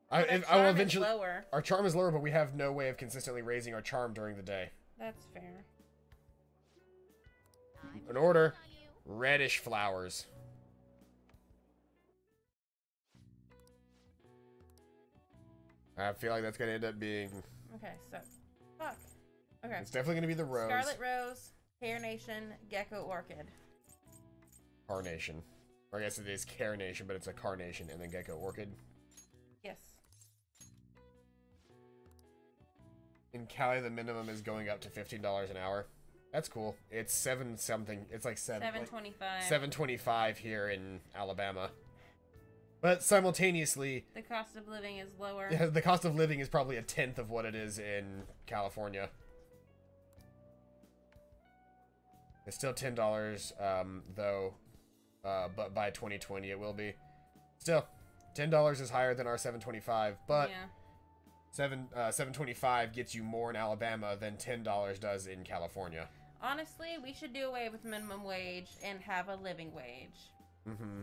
I will eventually. Is lower. Our charm is lower, but we have no way of consistently raising our charm during the day. That's fair. An order. Reddish flowers. I feel like that's going to end up being... Okay, so... Fuck. Okay. It's definitely going to be the rose. Scarlet Rose, Carnation, Gecko Orchid. Carnation. Or I guess it is Carnation, but it's a Carnation and then Gecko Orchid. Yes. In Cali, the minimum is going up to $15 an hour. That's cool. It's 7 something. It's like 7.25. $7.25 here in Alabama. But simultaneously, The cost of living is lower. the cost of living is probably a tenth of what it is in California. It's still $10, though. But by 2020 it will be. Still, $10 is higher than our $7.25, but Yeah. $7.25 gets you more in Alabama than $10 does in California. Honestly, we should do away with minimum wage and have a living wage. Mm-hmm.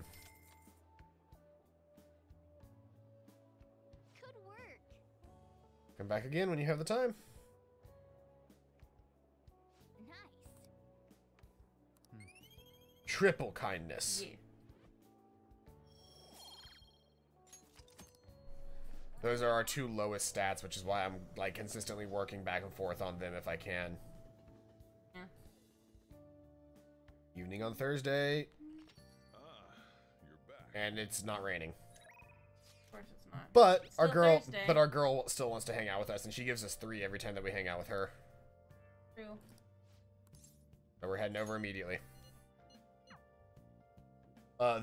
Good work. Come back again when you have the time. Nice. Triple kindness. Yeah. Those are our two lowest stats, which is why I'm like consistently working back and forth on them if I can. Yeah. Evening on Thursday, You're back. and it's not raining. Of course it's not. But It's our still girl, Thursday. but our girl still wants to hang out with us, and she gives us 3 every time that we hang out with her. True. So we're heading over immediately.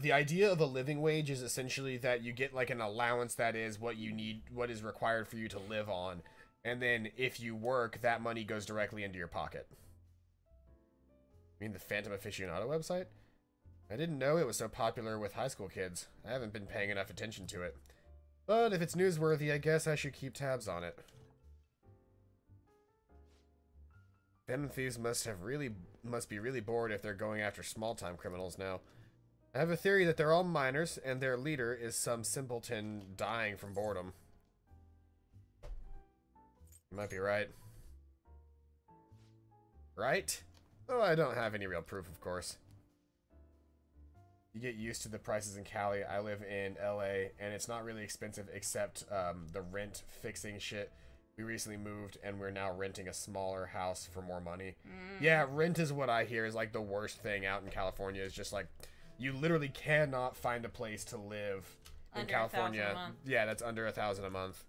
The idea of a living wage is essentially that you get like an allowance that is what you need, what is required for you to live on. And then if you work, that money goes directly into your pocket. You mean the Phantom Aficionado website? I didn't know it was so popular with high school kids. I haven't been paying enough attention to it. But if it's newsworthy, I guess I should keep tabs on it. Phantom thieves must be really bored if they're going after small-time criminals now. I have a theory that they're all minors, and their leader is some simpleton dying from boredom. You might be right. Right? Oh, I don't have any real proof, of course. You get used to the prices in Cali. I live in LA, and it's not really expensive except the rent fixing shit. We recently moved, and we're now renting a smaller house for more money. Yeah, rent is what I hear is like the worst thing out in California. Is just like... You literally cannot find a place to live in Under California. $1,000 a month. Yeah, that's under $1,000 a month.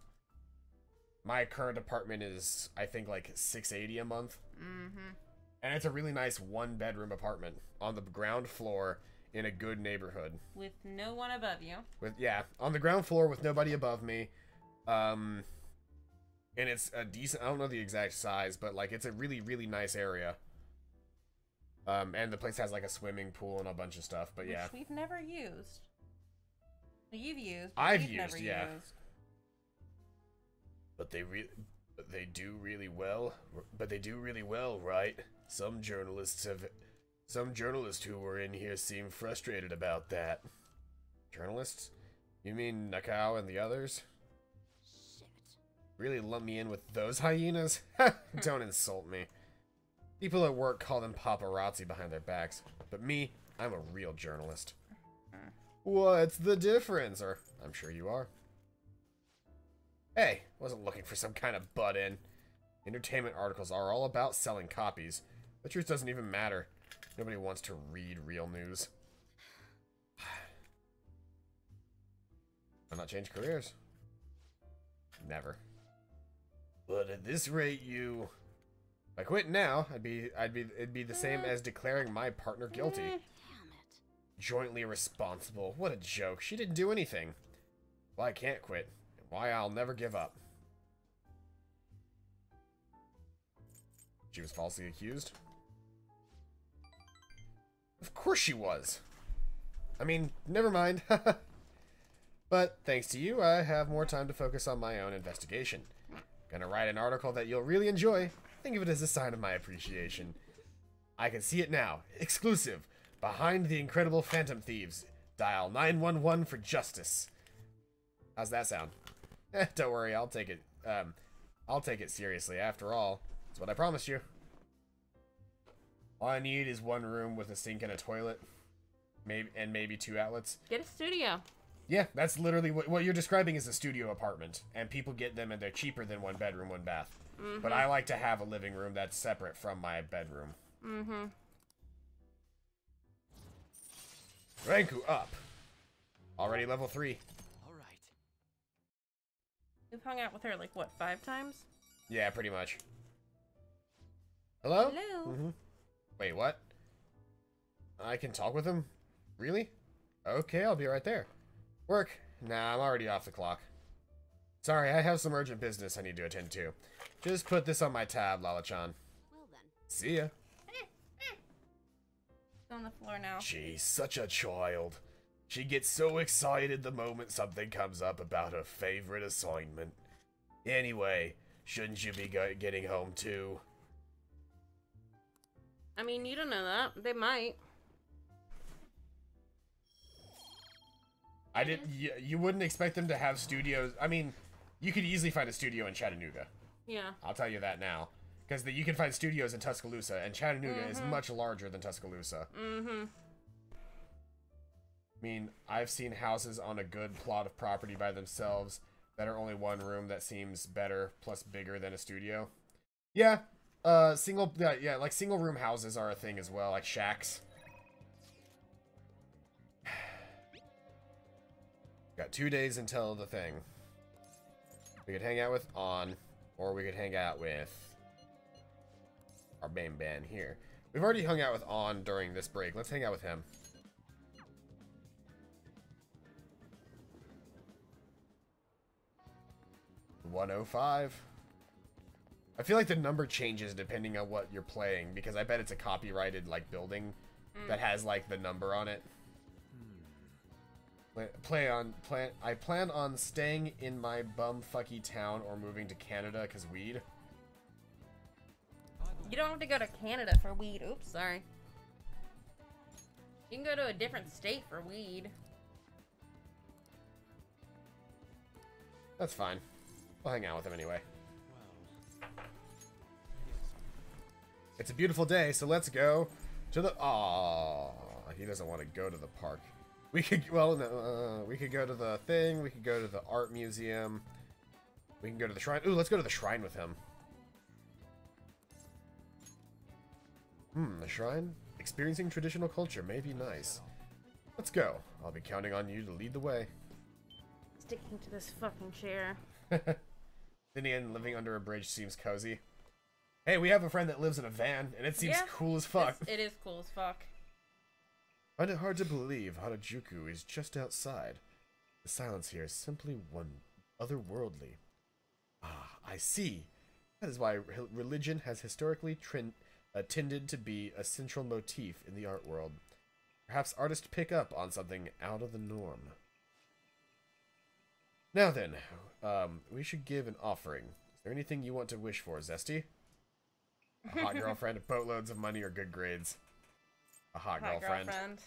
My current apartment is, I think, like $680 a month. Mm-hmm. And it's a really nice 1-bedroom apartment on the ground floor in a good neighborhood. With no one above you. On the ground floor with nobody above me. And it's a decent, I don't know the exact size, but like it's a really, really nice area. And the place has like a swimming pool and a bunch of stuff, but yeah. Which we've never used. Well, you've used. But I've we've used, never yeah. Used. But they do really well. But they do really well, right? Some journalists who were in here seem frustrated about that. Journalists? You mean Nakao and the others? Shit. Really lump me in with those hyenas? Don't insult me. People at work call them paparazzi behind their backs. But me, I'm a real journalist. What's the difference? Or, I'm sure you are. Hey, wasn't looking for some kind of butt-in. Entertainment articles are all about selling copies. The truth doesn't even matter. Nobody wants to read real news. Why not change careers? Never. But at this rate, if I quit now, it'd be the same as declaring my partner guilty. Damn it. Jointly responsible. What a joke. She didn't do anything. Why I can't quit. And why I'll never give up. She was falsely accused? Of course she was. I mean, never mind. But thanks to you, I have more time to focus on my own investigation. Gonna write an article that you'll really enjoy. Think of it as a sign of my appreciation. I can see it now. Exclusive. Behind the incredible Phantom Thieves. Dial 911 for justice. How's that sound? Don't worry, I'll take it. I'll take it seriously. After all, it's what I promised you. All I need is one room with a sink and a toilet, maybe 2 outlets. Get a studio. Yeah, that's literally what you're describing is a studio apartment, and people get them and they're cheaper than 1 bedroom, 1 bath. But I like to have a living room that's separate from my bedroom. Ranku up. Already level 3. All right. We've hung out with her like what, 5 times? Yeah, pretty much. Hello? Hello. Wait, what? I can talk with him? Really? Okay, I'll be right there. Work? Nah, I'm already off the clock. Sorry, I have some urgent business I need to attend to. Just put this on my tab, Lala-chan. Well then. See ya. It's on the floor now. She's such a child. She gets so excited the moment something comes up about her favorite assignment. Anyway, shouldn't you be getting home too? I mean, you don't know that. They might. I didn't. You wouldn't expect them to have studios. I mean, you could easily find a studio in Chattanooga. Yeah. I'll tell you that now. Because you can find studios in Tuscaloosa, and Chattanooga is much larger than Tuscaloosa. I mean, I've seen houses on a good plot of property by themselves that are only 1 room that seems better plus bigger than a studio. Yeah, like single room houses are a thing as well, like shacks. Got 2 days until the thing. We could hang out with On, or we could hang out with our main band here. We've already hung out with On during this break. Let's hang out with him. $105. I feel like the number changes depending on what you're playing, because I bet it's a copyrighted like building that has like the number on it. I plan on staying in my bumfucky town or moving to Canada because weed. You don't have to go to Canada for weed. Oops, sorry. You can go to a different state for weed. That's fine. I'll hang out with him anyway. It's a beautiful day, so let's go to the... Aww, he doesn't want to go to the park. We could, well, no, we could go to the thing, we could go to the art museum, we can go to the shrine. Ooh, let's go to the shrine with him. The shrine? Experiencing traditional culture may be nice. Let's go. I'll be counting on you to lead the way. Sticking to this fucking chair. Then living under a bridge seems cozy. Hey, we have a friend that lives in a van, and it seems cool as fuck. It is cool as fuck. Find it hard to believe Harajuku is just outside. The silence here is simply otherworldly. Ah, I see. That is why religion has historically tended to be a central motif in the art world. Perhaps artists pick up on something out of the norm. Now then, we should give an offering. Is there anything you want to wish for, Zesty? A hot girlfriend, boatloads of money, or good grades? A hot girlfriend.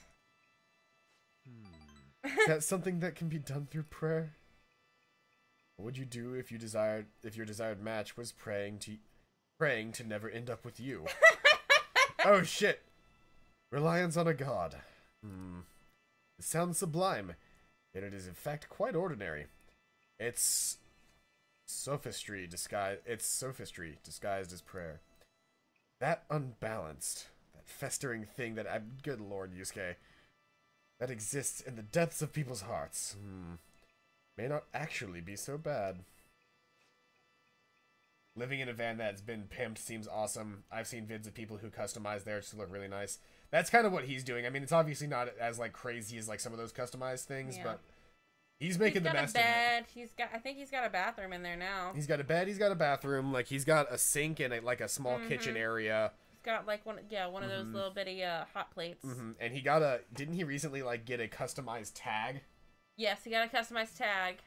Is that something that can be done through prayer? What would you do if your desired match was praying to never end up with you? Oh shit! Reliance on a god. It sounds sublime, yet it is in fact quite ordinary. It's sophistry disguised as prayer. That unbalanced, that festering thing that good lord, Yusuke, that exists in the depths of people's hearts, may not actually be so bad. Living in a van that's been pimped seems awesome. I've seen vids of people who customize theirs to look really nice. That's kind of what he's doing. I mean, it's obviously not as like crazy as like some of those customized things, but he's making the best of it. I think he's got a bathroom in there now. He's got a bed, he's got a bathroom, like he's got a sink and like a small kitchen area. He's got like one of those little bitty hot plates. And he got didn't he recently like get a customized tag? Yes, he got a customized tag.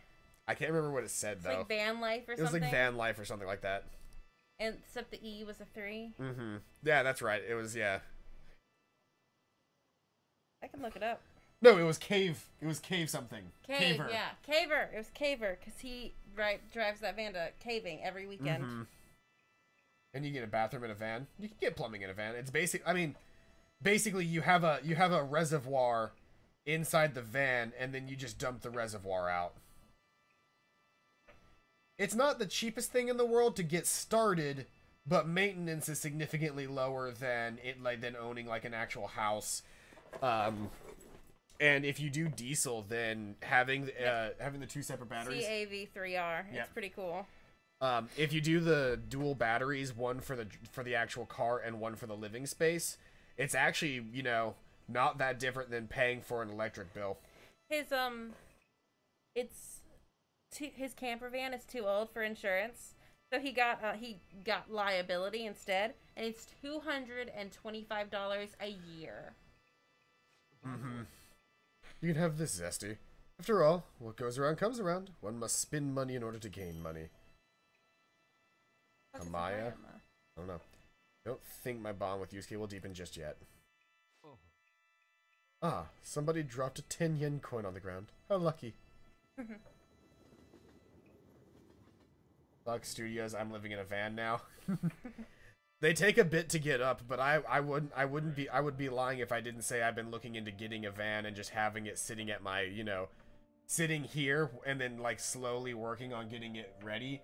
I can't remember what it said though. Like van life or something. It was like van life or something like that. And except the E was a 3. Yeah, that's right. It was, yeah. I can look it up. No, it was cave. It was cave something. Caver. Yeah, Caver. It was Caver because he drives that van to caving every weekend. And you get a bathroom in a van. You can get plumbing in a van. It's basic. I mean, basically you have a reservoir inside the van, and then you just dump the reservoir out. It's not the cheapest thing in the world to get started, but maintenance is significantly lower than owning like an actual house. And if you do diesel, then having the 2 separate batteries. CAV3R. It's pretty cool. If you do the dual batteries, one for the actual car and one for the living space, it's actually, you know, not that different than paying for an electric bill. His camper van is too old for insurance, so he got liability instead, and it's $225 a year. You can have this, Zesty. After all, what goes around comes around. One must spend money in order to gain money. Amaya? I don't know. Don't think my bond with Yusuke will deepen just yet. Ah, somebody dropped a 10-yen coin on the ground. How lucky. Fuck Studios, I'm living in a van now. They take a bit to get up, but I would be lying if I didn't say I've been looking into getting a van and just having it sitting at my, you know, sitting here and then like slowly working on getting it ready,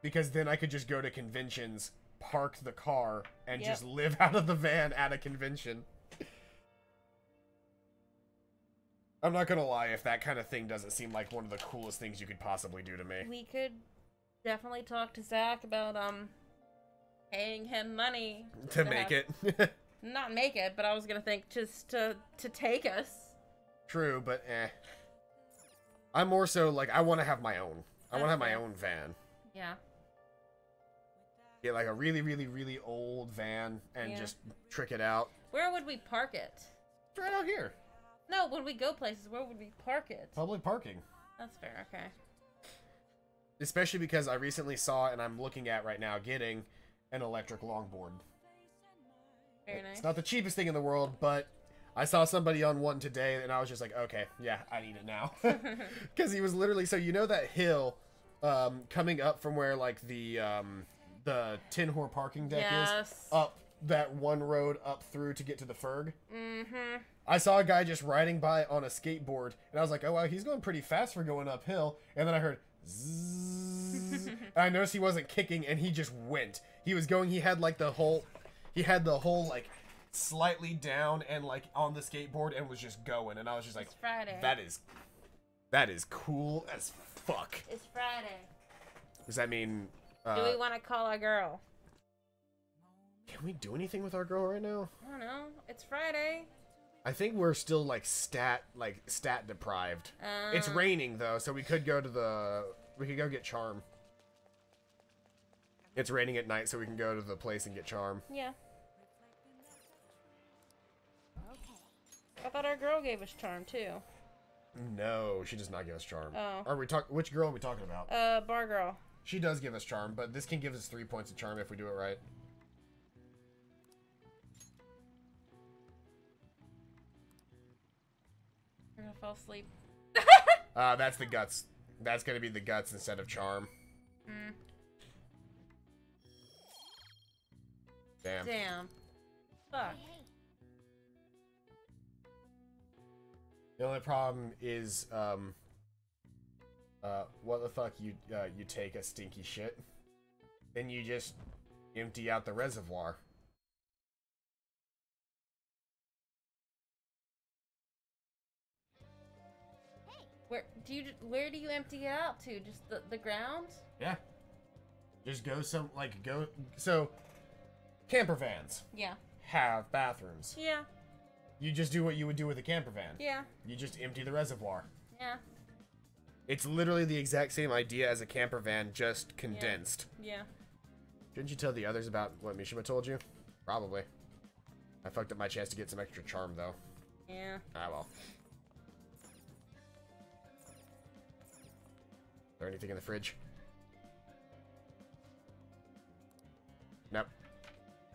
because then I could just go to conventions, park the car, and just live out of the van at a convention. I'm not gonna lie, if that kind of thing doesn't seem like one of the coolest things you could possibly do to me. We could definitely talk to Zach about paying him money to make it. Not make it, but I was gonna think just to take us. True, but I'm more so like I want to have my own. I want to have my own van. Yeah. Get like a really, really, really old van and just trick it out. Where would we park it? It's right out here. No, when we go places, where would we park it? Public parking. That's fair, okay. Especially because I recently saw, and I'm looking at right now, getting an electric longboard. Very nice. It's not the cheapest thing in the world, but I saw somebody on one today, and I was just like, okay, yeah, I need it now. Because he was literally, so you know that hill coming up from where, like, the Tin Whore parking deck is? Up that one road up through to get to the Ferg? I saw a guy just riding by on a skateboard, and I was like, oh, wow, he's going pretty fast for going uphill. And then I heard zzz, and I noticed he wasn't kicking, and he just went. He was going, he had the whole, like, slightly down and, like, on the skateboard and was just going. And I was just like, it's Friday. That is cool as fuck. It's Friday. Does that mean... do we want to call our girl? Can we do anything with our girl right now? I don't know. It's Friday. I think we're still like stat deprived. It's raining though, so we could go get Charm. It's raining at night, so we can go to the place and get Charm. Yeah. I thought our girl gave us Charm too. No, she does not give us Charm. Oh. Which girl are we talking about? Bar girl. She does give us Charm, but this can give us 3 points of Charm if we do it right. We're gonna fall asleep. That's the guts. That's gonna be the guts instead of Charm. Damn. Fuck. The only problem is, what the fuck, you take a stinky shit, then you just empty out the reservoir. Where do you empty it out to? Just the ground? Yeah. Just go so camper vans. Yeah. Have bathrooms. Yeah. You just do what you would do with a camper van. Yeah. You just empty the reservoir. Yeah. It's literally the exact same idea as a camper van, just condensed. Yeah. Didn't you tell the others about what Mishima told you? Probably. I fucked up my chance to get some extra charm, though. Yeah. Ah, well. Is there anything in the fridge? Nope.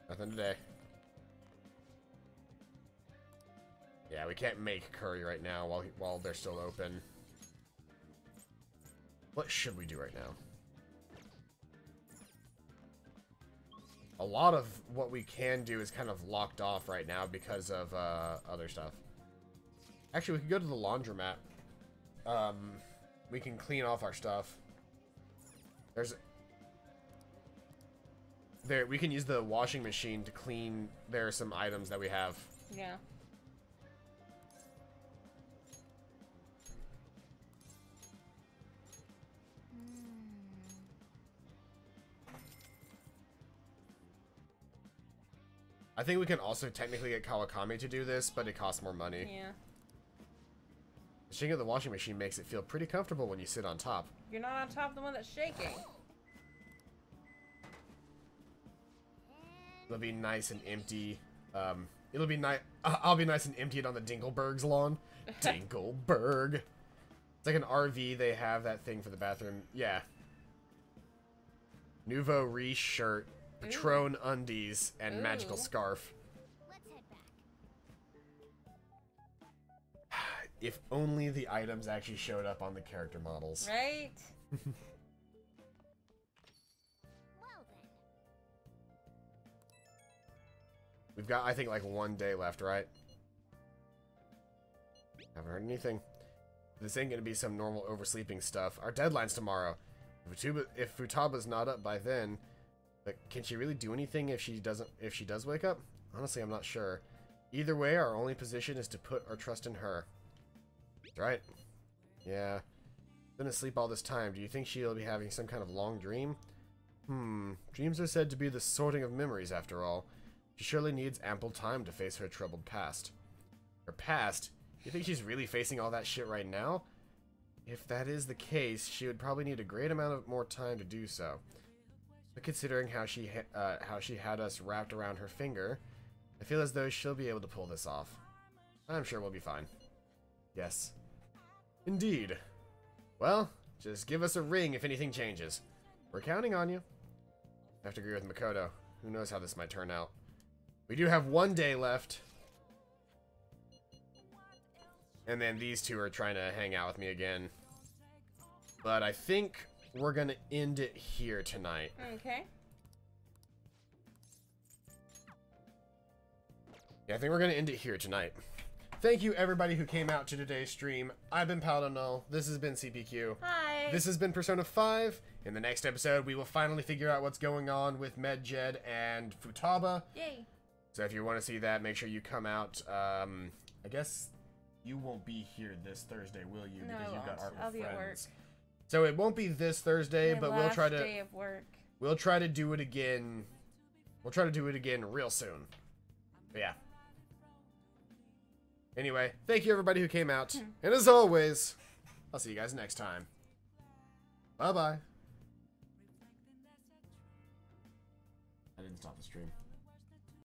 Nothing today. Yeah, we can't make curry right now while they're still open. What should we do right now? A lot of what we can do is kind of locked off right now because of other stuff. Actually, we could go to the laundromat. We can clean off our stuff. We can use the washing machine to clean. There are some items that we have. Yeah. I think we can also technically get Kawakami to do this, but it costs more money. Yeah. The shaking of the washing machine makes it feel pretty comfortable when you sit on top. You're not on top of the one that's shaking. It'll be nice and empty. It'll be nice. I'll be nice and emptied on the Dinkelberg's lawn. Dinkelberg. It's like an RV. They have that thing for the bathroom. Yeah. Nouveau Riche shirt, Patron undies, and magical scarf. Let's head back. If only the items actually showed up on the character models. Right? Well then. We've got, I think, like 1 day left, right? Haven't heard anything. This ain't gonna be some normal oversleeping stuff. Our deadline's tomorrow. If Futaba's not up by then, but can she really do anything if she does wake up? Honestly, I'm not sure. Either way, our only position is to put our trust in her. Right? Yeah. Been asleep all this time. Do you think she'll be having some kind of long dream? Dreams are said to be the sorting of memories, after all. She surely needs ample time to face her troubled past. Her past? You think she's really facing all that shit right now? If that is the case, she would probably need a great amount of more time to do so. But considering how she had us wrapped around her finger, I feel as though she'll be able to pull this off. I'm sure we'll be fine. Yes. Indeed. Well, just give us a ring if anything changes. We're counting on you. I have to agree with Makoto. Who knows how this might turn out. We do have 1 day left. And then these two are trying to hang out with me again. But I think we're going to end it here tonight. Okay. Yeah, I think we're going to end it here tonight. Thank you, everybody who came out to today's stream. I've been Paladin. This has been CPQ. Hi. This has been Persona 5. In the next episode, we will finally figure out what's going on with Medjed and Futaba. Yay. So if you want to see that, make sure you come out. I guess you won't be here this Thursday, will you? No, Because I you've got won't. art with I'll be at friends. So it won't be this Thursday, My but last we'll try to day of work. do it again. We'll try to do it again real soon. But yeah. Anyway, thank you everybody who came out. And as always, I'll see you guys next time. Bye-bye. I didn't stop the stream.